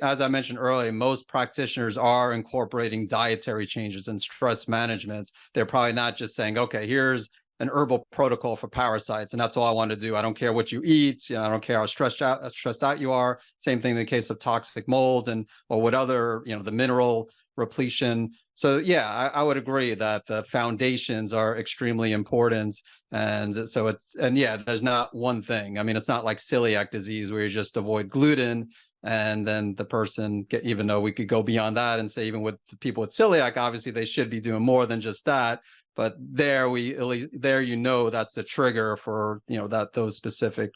Speaker 2: As I mentioned earlier, most practitioners are incorporating dietary changes and stress management. They're probably not just saying, okay, here's an herbal protocol for parasites, and that's all I want to do. I don't care what you eat. I don't care how stressed out you are. Same thing in the case of toxic mold and or what other, the mineral repletion. So yeah, I would agree that the foundations are extremely important. And so yeah, there's not one thing. I mean, it's not like celiac disease where you just avoid gluten and then the person even though we could go beyond that and say, even with the people with celiac, obviously they should be doing more than just that. But there at least there, that's the trigger for, those specific,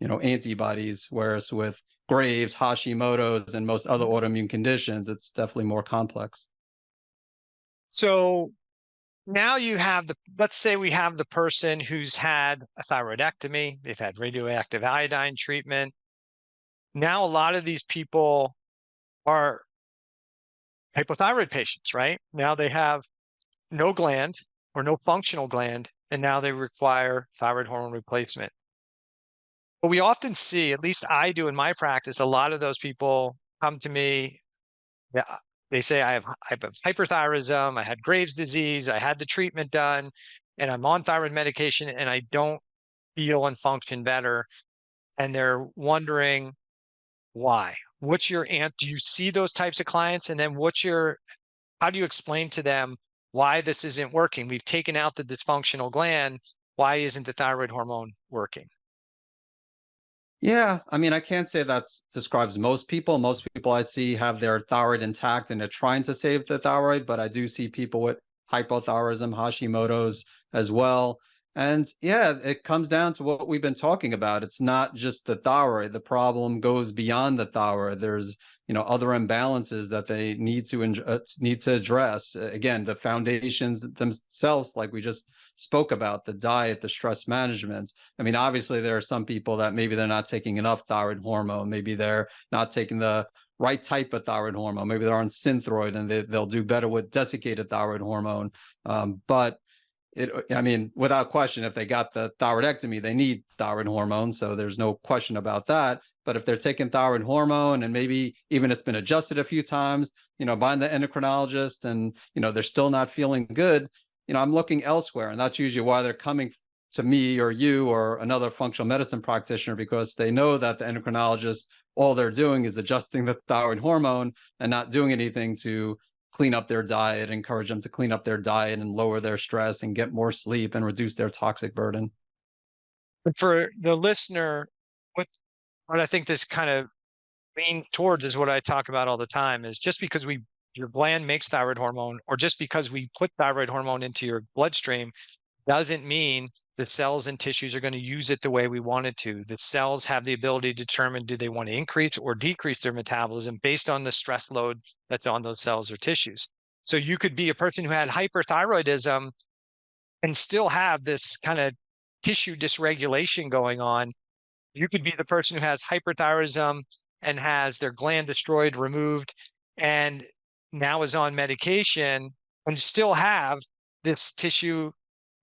Speaker 2: antibodies. Whereas with Graves, Hashimoto's, and most other autoimmune conditions, it's definitely more complex.
Speaker 1: So now you have let's say we have the person who's had a thyroidectomy, they've had radioactive iodine treatment. Now, a lot of these people are hypothyroid patients, right? Now they have no gland or no functional gland, and now they require thyroid hormone replacement. But we often see, at least I do in my practice, a lot of those people come to me. Yeah, they say I have hyperthyroidism, I had Graves disease, I had the treatment done, and I'm on thyroid medication, and I don't feel and function better. And they're wondering why. What's your do you see those types of clients? And then how do you explain to them why this isn't working? We've taken out the dysfunctional gland. Why isn't the thyroid hormone working?
Speaker 2: Yeah, I mean, I can't say that describes most people. Most people I see have their thyroid intact and they're trying to save the thyroid, but I do see people with hypothyroidism, Hashimoto's as well. And yeah, it comes down to what we've been talking about. It's not just the thyroid. The problem goes beyond the thyroid. There's, other imbalances that they need to address. Again, the foundations themselves, like we just spoke about, the diet, the stress management. I mean, obviously there are some people that maybe they're not taking enough thyroid hormone. Maybe they're not taking the right type of thyroid hormone. Maybe they're on Synthroid and they'll do better with desiccated thyroid hormone. But I mean, without question, if they got the thyroidectomy, they need thyroid hormone. So there's no question about that. But if they're taking thyroid hormone and maybe even it's been adjusted a few times, by the endocrinologist, and, they're still not feeling good, I'm looking elsewhere. And that's usually why they're coming to me or you or another functional medicine practitioner, because they know that the endocrinologist, all they're doing is adjusting the thyroid hormone and not doing anything to clean up their diet, encourage them to clean up their diet and lower their stress and get more sleep and reduce their toxic burden.
Speaker 1: But for the listener, what I think this kind of leans towards is what I talk about all the time is just because your gland makes thyroid hormone, or just because we put thyroid hormone into your bloodstream, doesn't mean the cells and tissues are going to use it the way we want it to. The cells have the ability to determine, do they want to increase or decrease their metabolism based on the stress load that's on those cells or tissues. So you could be a person who had hyperthyroidism and still have this kind of tissue dysregulation going on. You could be the person who has hyperthyroidism and has their gland destroyed, removed, and now is on medication and still have this tissue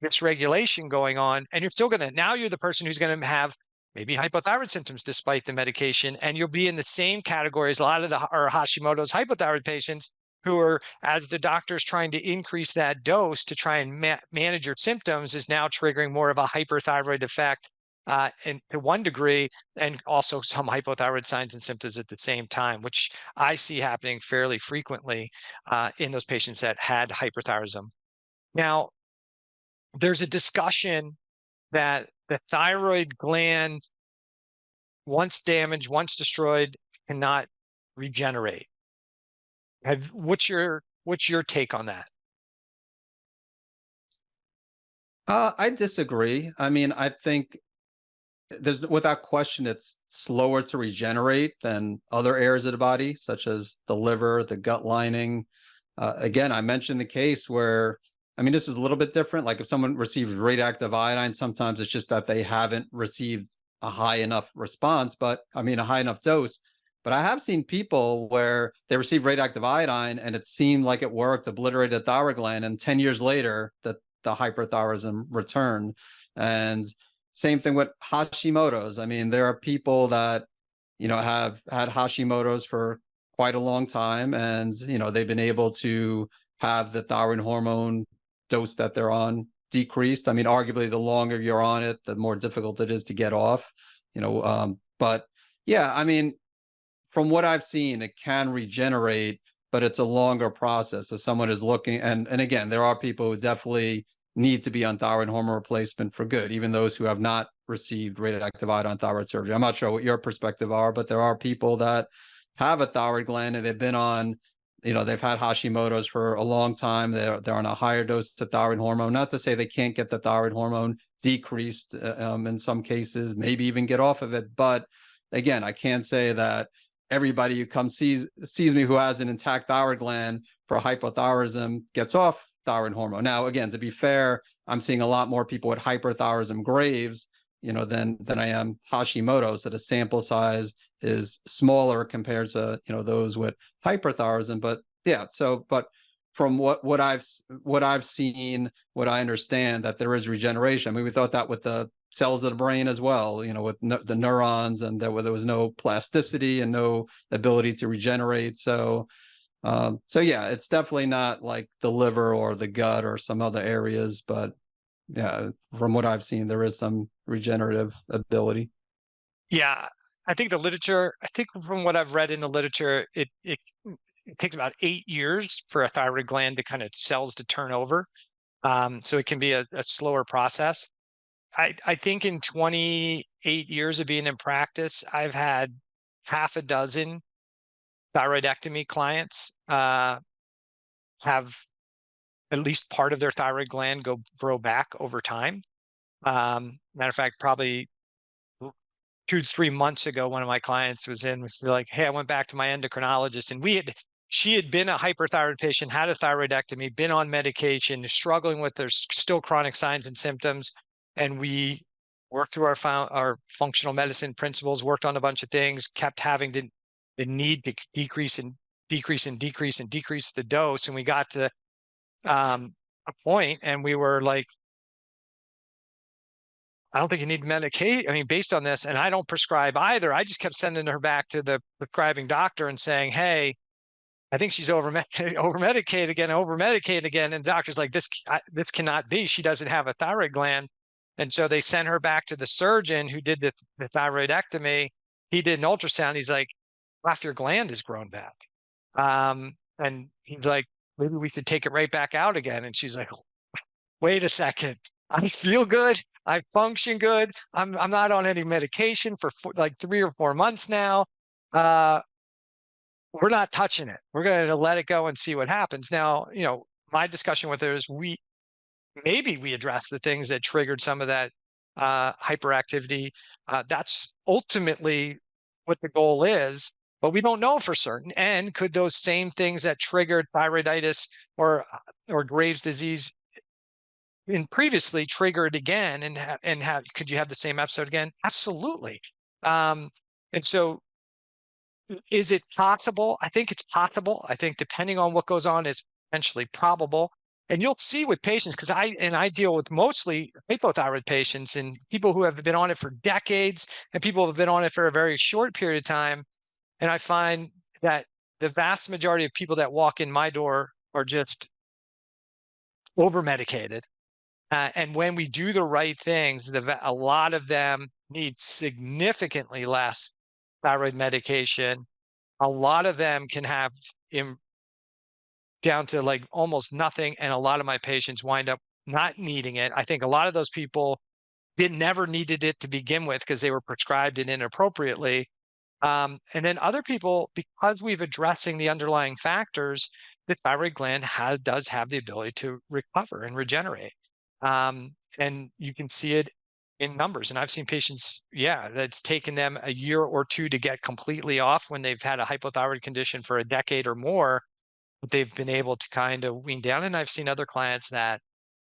Speaker 1: dysregulation going on. And now you're the person who's going to have maybe hypothyroid symptoms despite the medication. And you'll be in the same category as a lot of our Hashimoto's hypothyroid patients who are, as the doctor's trying to increase that dose to try and manage your symptoms, is now triggering more of a hyperthyroid effect and to one degree, and also some hypothyroid signs and symptoms at the same time, which I see happening fairly frequently in those patients that had hyperthyroidism. Now, there's a discussion that the thyroid gland, once damaged, once destroyed, cannot regenerate. What's your take on that?
Speaker 2: I disagree. I mean, I think there's without question it's slower to regenerate than other areas of the body, such as the liver, the gut lining. Again, I mentioned the case where, I mean, this is a little bit different. Like if someone receives radioactive iodine, sometimes it's just that they haven't received a high enough response, but I mean, a high enough dose. But I have seen people where they received radioactive iodine and it seemed like it worked, obliterated the thyroid gland, and 10 years later, the hyperthyroidism returned. And same thing with Hashimoto's. I mean, there are people that, have had Hashimoto's for quite a long time, and, they've been able to have the thyroid hormone dose that they're on decreased. I mean, arguably, the longer you're on it, the more difficult it is to get off, but yeah, I mean, from what I've seen, it can regenerate, but it's a longer process. If someone is looking, and again, there are people who definitely need to be on thyroid hormone replacement for good, even those who have not received radioactive iodine thyroid surgery. I'm not sure what your perspective are, but there are people that have a thyroid gland and they've been on, they've had Hashimoto's for a long time. They're on a higher dose to thyroid hormone. Not to say they can't get the thyroid hormone decreased in some cases, maybe even get off of it. But again, I can't say that everybody who comes sees me who has an intact thyroid gland for hypothyroidism gets off thyroid hormone. Now, again, to be fair, I'm seeing a lot more people with hyperthyroidism Graves, than I am Hashimoto. So the sample size is smaller compared to those with hyperthyroidism. But yeah, but from what I've seen, what I understand, that there is regeneration. I mean, we thought that with the cells of the brain as well, with the neurons, and there was no plasticity and no ability to regenerate. So yeah, it's definitely not like the liver or the gut or some other areas, but yeah, from what I've seen, there is some regenerative ability.
Speaker 1: Yeah, I think the literature, I think from what I've read in the literature, it takes about 8 years for a thyroid gland to kind of cells to turn over. So it can be a slower process. I think in 28 years of being in practice, I've had half a dozen thyroidectomy clients have at least part of their thyroid gland grow back over time. Matter of fact, probably 2 to 3 months ago, one of my clients was like, "Hey, I went back to my endocrinologist, and she had been a hyperthyroid patient, had a thyroidectomy, been on medication, struggling with their still chronic signs and symptoms, and we worked through our functional medicine principles, worked on a bunch of things, kept having the need to decrease and decrease and decrease and decrease the dose, and we got to a point, and we were like, I don't think you need medication. I mean, based on this, and I don't prescribe either. I just kept sending her back to the prescribing doctor and saying, "Hey, I think she's over medicated again." And the doctor's like, this cannot be. She doesn't have a thyroid gland." And so they sent her back to the surgeon who did the thyroidectomy. He did an ultrasound. He's like, "Half your gland has grown back." And he's like, "Maybe we could take it right back out again." And she's like, "Wait a second. I feel good. I function good. I'm not on any medication for like 3 or 4 months now. We're not touching it. We're going to let it go and see what happens." Now, my discussion with her is maybe we address the things that triggered some of that hyperactivity. That's ultimately what the goal is, but we don't know for certain. And could those same things that triggered thyroiditis or Graves' disease in previously trigger it again, and could you have the same episode again? Absolutely. And so is it possible? I think it's possible. I think depending on what goes on, it's potentially probable. And you'll see with patients, because I deal with mostly hypothyroid patients and people who have been on it for decades, and people who have been on it for a very short period of time. And I find that the vast majority of people that walk in my door are just over medicated. And when we do the right things, a lot of them need significantly less thyroid medication. A lot of them can have down to like almost nothing, and a lot of my patients wind up not needing it. I think a lot of those people never needed it to begin with because they were prescribed it inappropriately. And then other people, because we've addressing the underlying factors, the thyroid gland does have the ability to recover and regenerate. And you can see it in numbers. And I've seen patients, that's taken them a year or two to get completely off when they've had a hypothyroid condition for a decade or more, but they've been able to kind of wean down. And I've seen other clients that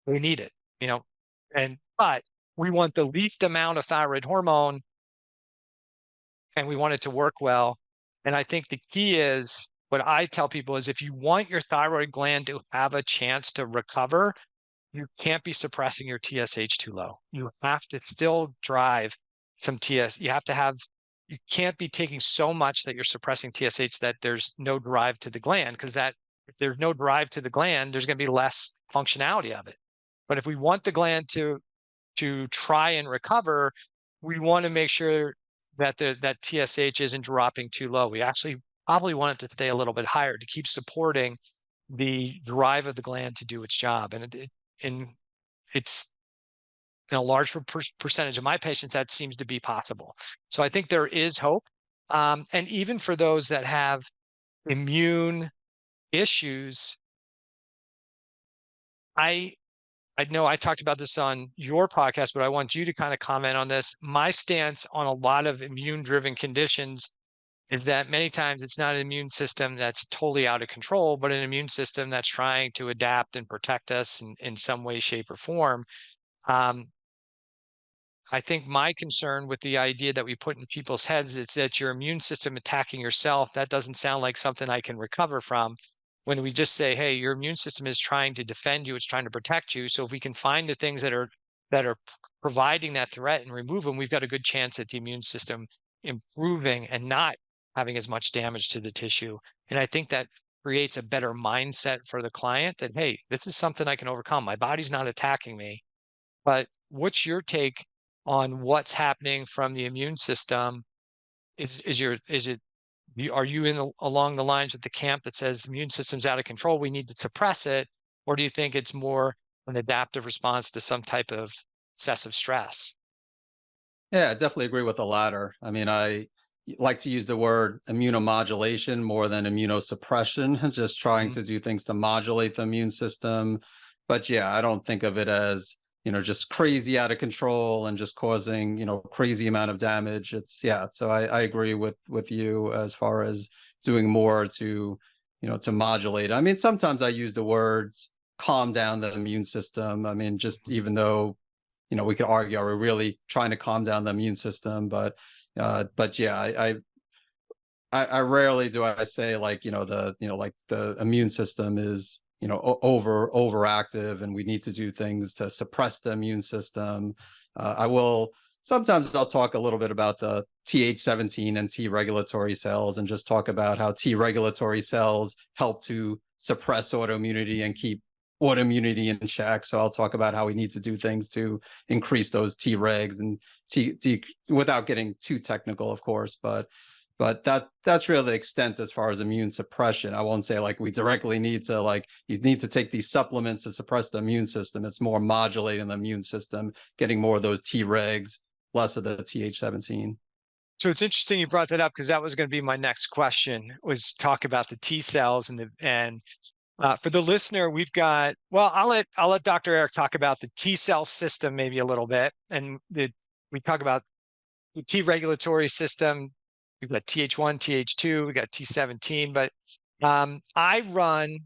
Speaker 1: they need it, but we want the least amount of thyroid hormone and we want it to work well. And I think the key is what I tell people is if you want your thyroid gland to have a chance to recover, you can't be suppressing your TSH too low. You have to still drive some You have to have, you can't be taking so much that you're suppressing TSH that there's no drive to the gland, because that if there's no drive to the gland, there's going to be less functionality of it. But if we want the gland to try and recover, we want to make sure that that TSH isn't dropping too low. We actually probably want it to stay a little bit higher to keep supporting the drive of the gland to do its job. And it's in a large percentage of my patients that seems to be possible. So I think there is hope. And even for those that have immune issues, I know I talked about this on your podcast, but I want you to kind of comment on this. My stance on a lot of immune-driven conditions is that many times it's not an immune system that's totally out of control, but an immune system that's trying to adapt and protect us in some way, shape, or form. I think my concern with the idea that we put in people's heads is that your immune system attacking yourself, that doesn't sound like something I can recover from. When we just say, hey, your immune system is trying to defend you, it's trying to protect you. So if we can find the things that are providing that threat and remove them, we've got a good chance at the immune system improving and not having as much damage to the tissue. And I think that creates a better mindset for the client that, hey, this is something I can overcome. My body's not attacking me. But what's your take on what's happening from the immune system? Are you along the lines with the camp that says the immune system's out of control, we need to suppress it? Or do you think it's more an adaptive response to some type of excessive stress?
Speaker 2: Yeah, I definitely agree with the latter. I mean, I like to use the word immunomodulation more than immunosuppression, just trying
Speaker 1: Mhm.
Speaker 2: to do things to modulate the immune system. But yeah, I don't think of it as, just crazy out of control and just causing, crazy amount of damage. So I agree with you as far as doing more to, to modulate. I mean, sometimes I use the words calm down the immune system. I mean, just even though we could argue, are we really trying to calm down the immune system? But yeah, I rarely do I say like, like the immune system is, overactive and we need to do things to suppress the immune system. Sometimes I'll talk a little bit about the Th17 and T regulatory cells and just talk about how T regulatory cells help to suppress autoimmunity and keep autoimmunity in check. So I'll talk about how we need to do things to increase those T regs and T without getting too technical, of course, but that's really the extent as far as immune suppression. I won't say like we directly need to you need to take these supplements to suppress the immune system. It's more modulating the immune system, getting more of those T regs, less of the Th17.
Speaker 1: So it's interesting you brought that up, because that was going to be my next question, was talk about the T cells and for the listener, we've got, well, I'll let Dr. Eric talk about the T cell system maybe a little bit. And we talk about the T regulatory system. We've got Th1, Th2, we got T17, but I run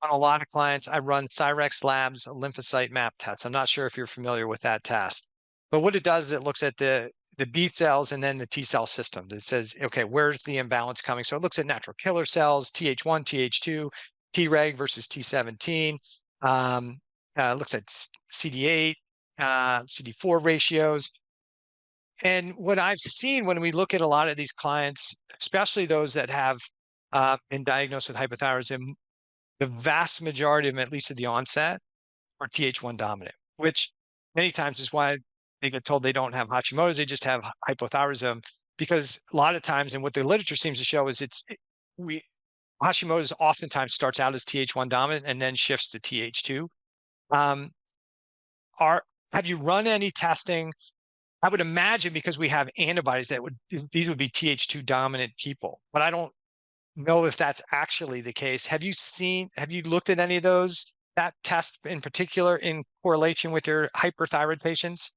Speaker 1: on a lot of clients, I run Cyrex Labs lymphocyte map test. I'm not sure if you're familiar with that test, but what it does is it looks at the B cells and then the T cell system. It says, okay, where's the imbalance coming? So it looks at natural killer cells, Th1, Th2, Treg versus T17. Looks at CD8, CD4 ratios. And what I've seen when we look at a lot of these clients, especially those that have been diagnosed with hypothyroidism, the vast majority of them, at least at the onset, are Th1 dominant, which many times is why they get told they don't have Hashimoto's, they just have hypothyroidism. Because a lot of times, and what the literature seems to show is Hashimoto's oftentimes starts out as Th1 dominant and then shifts to Th2. Have you run any testing? I would imagine because we have antibodies these would be Th2 dominant people, but I don't know if that's actually the case. Have you looked at any of those that test in particular in correlation with your hyperthyroid patients?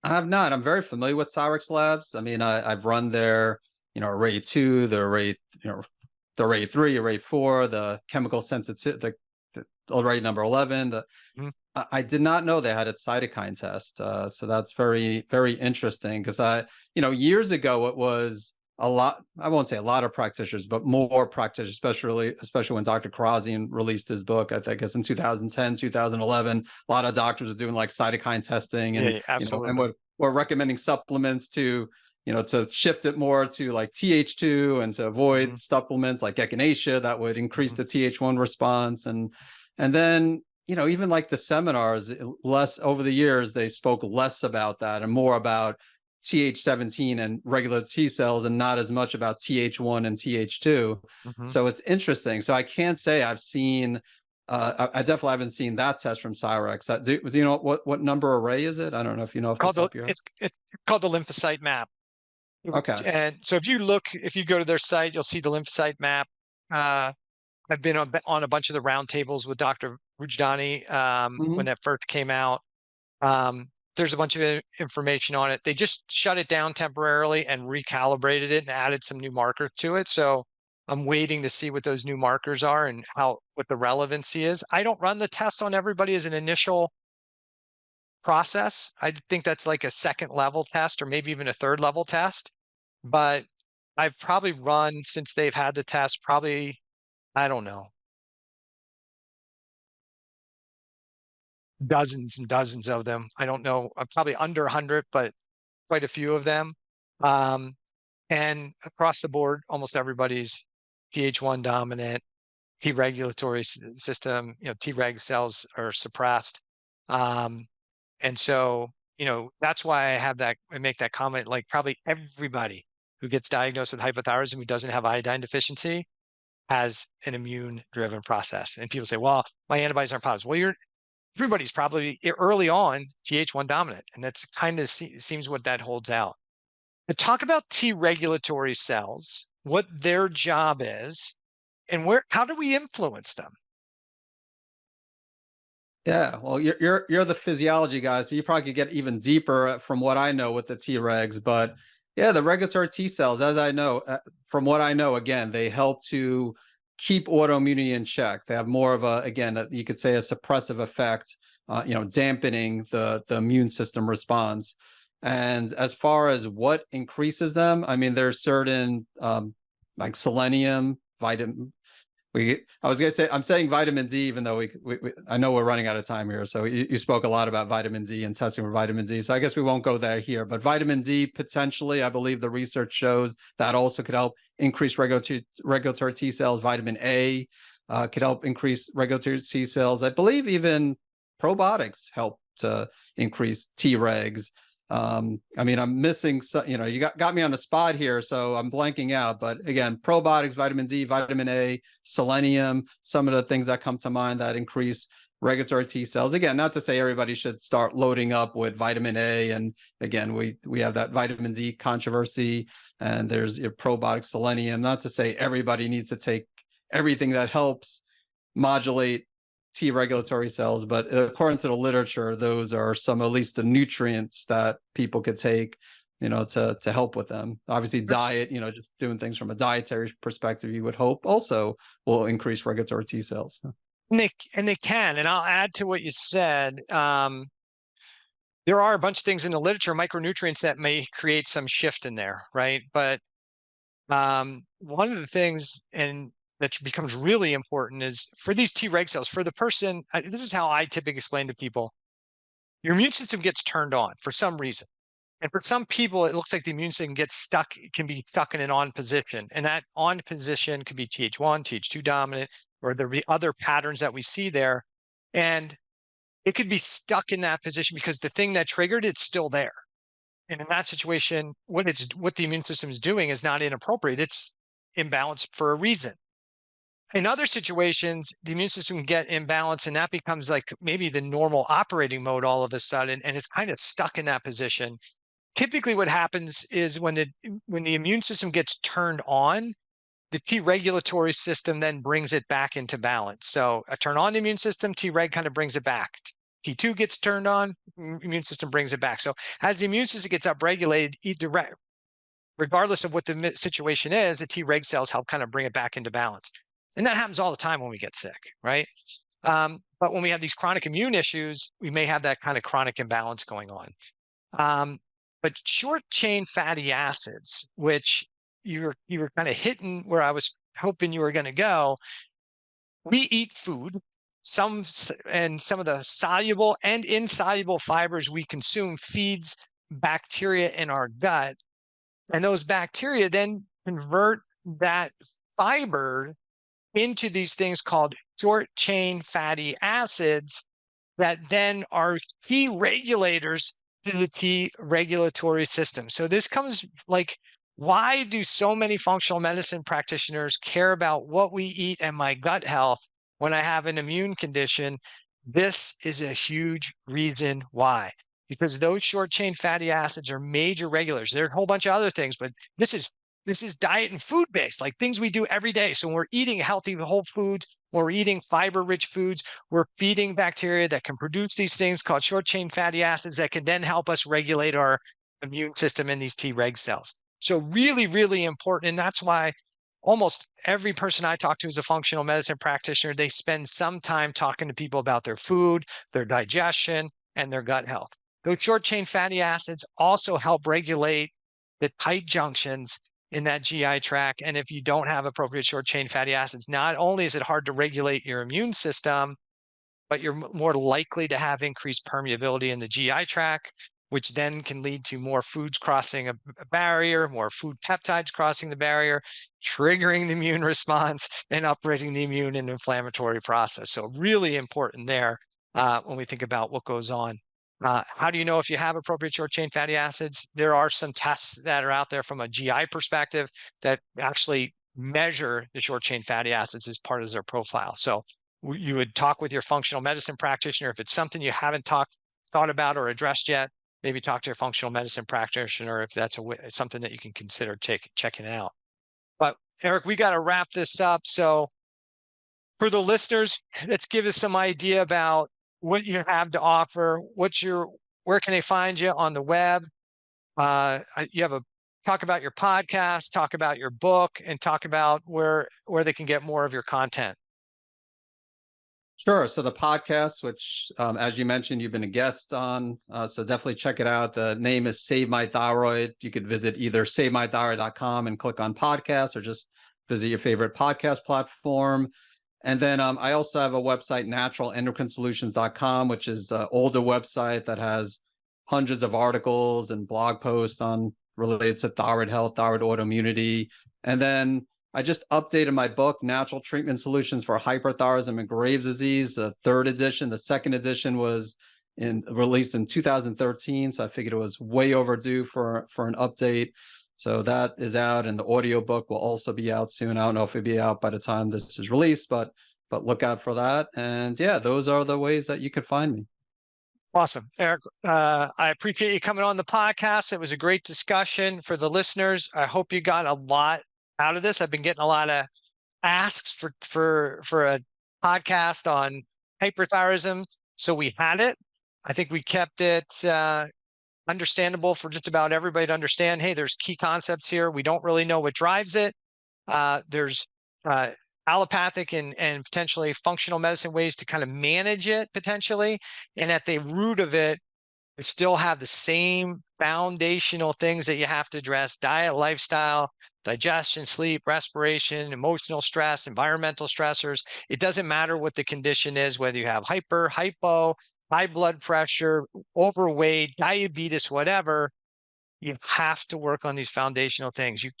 Speaker 2: I have not. I'm very familiar with Cyrix Labs. I mean, I've run their, array 2, the array, the array 3, array 4, the chemical sensitivity, the array number 11.
Speaker 1: Mhm.
Speaker 2: I did not know they had a cytokine test. So that's very, very interesting because years ago it was a lot. I won't say a lot of practitioners, but more practitioners, especially when Dr. Karazian released his book. I guess in 2010, 2011, a lot of doctors are doing like cytokine testing,
Speaker 1: Yeah,
Speaker 2: and
Speaker 1: yeah,
Speaker 2: and
Speaker 1: absolutely.
Speaker 2: we're recommending supplements to shift it more to like Th2 and to
Speaker 1: Mhm,
Speaker 2: avoid supplements like echinacea that would increase
Speaker 1: mhm,
Speaker 2: the Th1 response. And then even like the seminars, less over the years, they spoke less about that and more about Th17 and regular T cells and not as much about Th1 and Th2.
Speaker 1: mhm.
Speaker 2: So it's interesting. So I can't say I've seen, I definitely haven't seen that test from Cyrex. Do you know what number array is it? I don't know if you know off the
Speaker 1: Called the
Speaker 2: top of your head.
Speaker 1: it's called the lymphocyte map.
Speaker 2: Okay.
Speaker 1: And so if you go to their site, you'll see the lymphocyte map. Uh, I've been on a bunch of the roundtables with Dr. Rujdani
Speaker 2: Hmm.
Speaker 1: when that first came out. Um, there's a bunch of information on it. They just shut it down temporarily and recalibrated it and added some new markers to it. So I'm waiting to see what those new markers are and what the relevancy is. I don't run the test on everybody as an initial process. I think that's like a second level test or maybe even a third level test. But I've probably run since they've had the test, probably, I don't know, dozens and dozens of them. I don't know, probably under 100, but quite a few of them. Um, and across the board, almost everybody's PH1 dominant, T regulatory system, T reg cells are suppressed. Um, and so, that's why I make that comment, like probably everybody who gets diagnosed with hypothyroidism who doesn't have iodine deficiency has an immune driven process. And people say, well, my antibodies aren't positive. Well, everybody's probably early on Th1 dominant. And that's kind of seems what that holds out. But talk about T regulatory cells, what their job is, and how do we influence them?
Speaker 2: Yeah, well, you're the physiology guy, so you probably could get even deeper from what I know with the Tregs. But yeah, the regulatory T cells, as I know, from what I know, again, they help to keep autoimmunity in check. They have more of you could say a suppressive effect, dampening the immune system response. And as far as what increases them, I mean, there's certain like selenium, vitamin I was gonna say I'm saying vitamin D, even though I know we're running out of time here. So you spoke a lot about vitamin D and testing for vitamin D. So I guess we won't go there here. But vitamin D potentially, I believe the research shows that also could help increase regulatory T cells. Vitamin A could help increase regulatory T cells. I believe even probiotics help to increase T regs. I mean, I'm missing, you got me on the spot here, so I'm blanking out. But again, probiotics, vitamin D, vitamin A, selenium, some of the things that come to mind that increase regulatory T cells. Again, not to say everybody should start loading up with vitamin A. And again, we have that vitamin D controversy, and there's probiotic selenium. Not to say everybody needs to take everything that helps modulate T regulatory cells, but according to the literature, those are some at least the nutrients that people could take, to help with them. Obviously,
Speaker 1: Which
Speaker 2: diet, just doing things from a dietary perspective, you would hope also will increase regulatory T cells.
Speaker 1: and they can, and I'll add to what you said. There are a bunch of things in the literature, micronutrients that may create some shift in there, right? But one of the things, and that becomes really important, is for these T reg cells, for the person, this is how I typically explain to people, your immune system gets turned on for some reason. And for some people, it looks like the immune system gets stuck, it can be stuck in an on position. And that on position could be Th1, Th2 dominant, or there be other patterns that we see there. And it could be stuck in that position because the thing that triggered it's still there. And in that situation, what the immune system is doing is not inappropriate. It's imbalanced for a reason. In other situations, the immune system can get imbalanced and that becomes like maybe the normal operating mode all of a sudden, and it's kind of stuck in that position. Typically what happens is when the immune system gets turned on, the T regulatory system then brings it back into balance. So I turn on the immune system, T reg kind of brings it back. T2 gets turned on, immune system brings it back. So as the immune system gets upregulated, regardless of what the situation is, the T reg cells help kind of bring it back into balance. And that happens all the time when we get sick, right? But when we have these chronic immune issues, we may have that kind of chronic imbalance going on. But short chain fatty acids, which you were kind of hitting where I was hoping you were going to go. We eat food, some of the soluble and insoluble fibers we consume feeds bacteria in our gut. And those bacteria then convert that fiber into these things called short chain fatty acids that then are key regulators to the T regulatory system. So this comes like, why do so many functional medicine practitioners care about what we eat and my gut health when I have an immune condition? This is a huge reason why, because those short chain fatty acids are major regulators. There are a whole bunch of other things, but this is diet and food based, like things we do every day. So when we're eating healthy whole foods, when we're eating fiber rich foods, we're feeding bacteria that can produce these things called short chain fatty acids that can then help us regulate our immune system in these T reg cells. So really, really important. And that's why almost every person I talk to is a functional medicine practitioner. They spend some time talking to people about their food, their digestion, and their gut health. Those short chain fatty acids also help regulate the tight junctions in that GI tract. And if you don't have appropriate short chain fatty acids, not only is it hard to regulate your immune system, but you're more likely to have increased permeability in the GI tract, which then can lead to more foods crossing a barrier, more food peptides crossing the barrier, triggering the immune response and upregulating the immune and inflammatory process. So really important there when we think about what goes on. How do you know if you have appropriate short chain fatty acids? There are some tests that are out there from a GI perspective that actually measure the short chain fatty acids as part of their profile. So you would talk with your functional medicine practitioner. If it's something you haven't thought about or addressed yet, maybe talk to your functional medicine practitioner if that's something that you can consider checking out. But Eric, we got to wrap this up. So for the listeners, let's give us some idea about what you have to offer. Where can they find you on the web? Talk about your podcast, talk about your book, and talk about where they can get more of your content.
Speaker 2: Sure. So the podcast, which, as you mentioned, you've been a guest on, so definitely check it out. The name is Save My Thyroid. You could visit either savemythyroid.com and click on podcasts, or just visit your favorite podcast platform. And then I also have a website, naturalendocrinesolutions.com, which is an older website that has hundreds of articles and blog posts on related to thyroid health, thyroid autoimmunity. And then I just updated my book, Natural Treatment Solutions for Hyperthyroidism and Graves Disease, the 3rd edition. The 2nd edition was released in 2013, so I figured it was way overdue for an update. So that is out, and the audiobook will also be out soon. I don't know if it'll be out by the time this is released, but look out for that. And yeah, those are the ways that you could find me.
Speaker 1: Awesome. Eric, I appreciate you coming on the podcast. It was a great discussion. For the listeners, I hope you got a lot out of this. I've been getting a lot of asks for a podcast on hyperthyroidism. So we had it. I think we kept it understandable for just about everybody to understand. Hey, there's key concepts here. We don't really know what drives it. There's allopathic and potentially functional medicine ways to kind of manage it potentially. And at the root of it, you still have the same foundational things that you have to address: diet, lifestyle, digestion, sleep, respiration, emotional stress, environmental stressors. It doesn't matter what the condition is, whether you have hypo, high blood pressure, overweight, diabetes, whatever. You have to work on these foundational things. You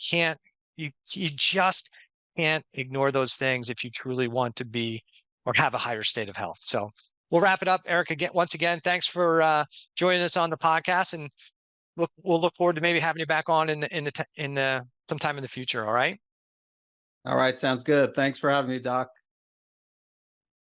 Speaker 1: just can't ignore those things if you truly want to be or have a higher state of health. So we'll wrap it up. Eric, once again, thanks for joining us on the podcast, and we'll look forward to maybe having you back on in sometime in the future. All right.
Speaker 2: All right. Sounds good. Thanks for having me, Doc.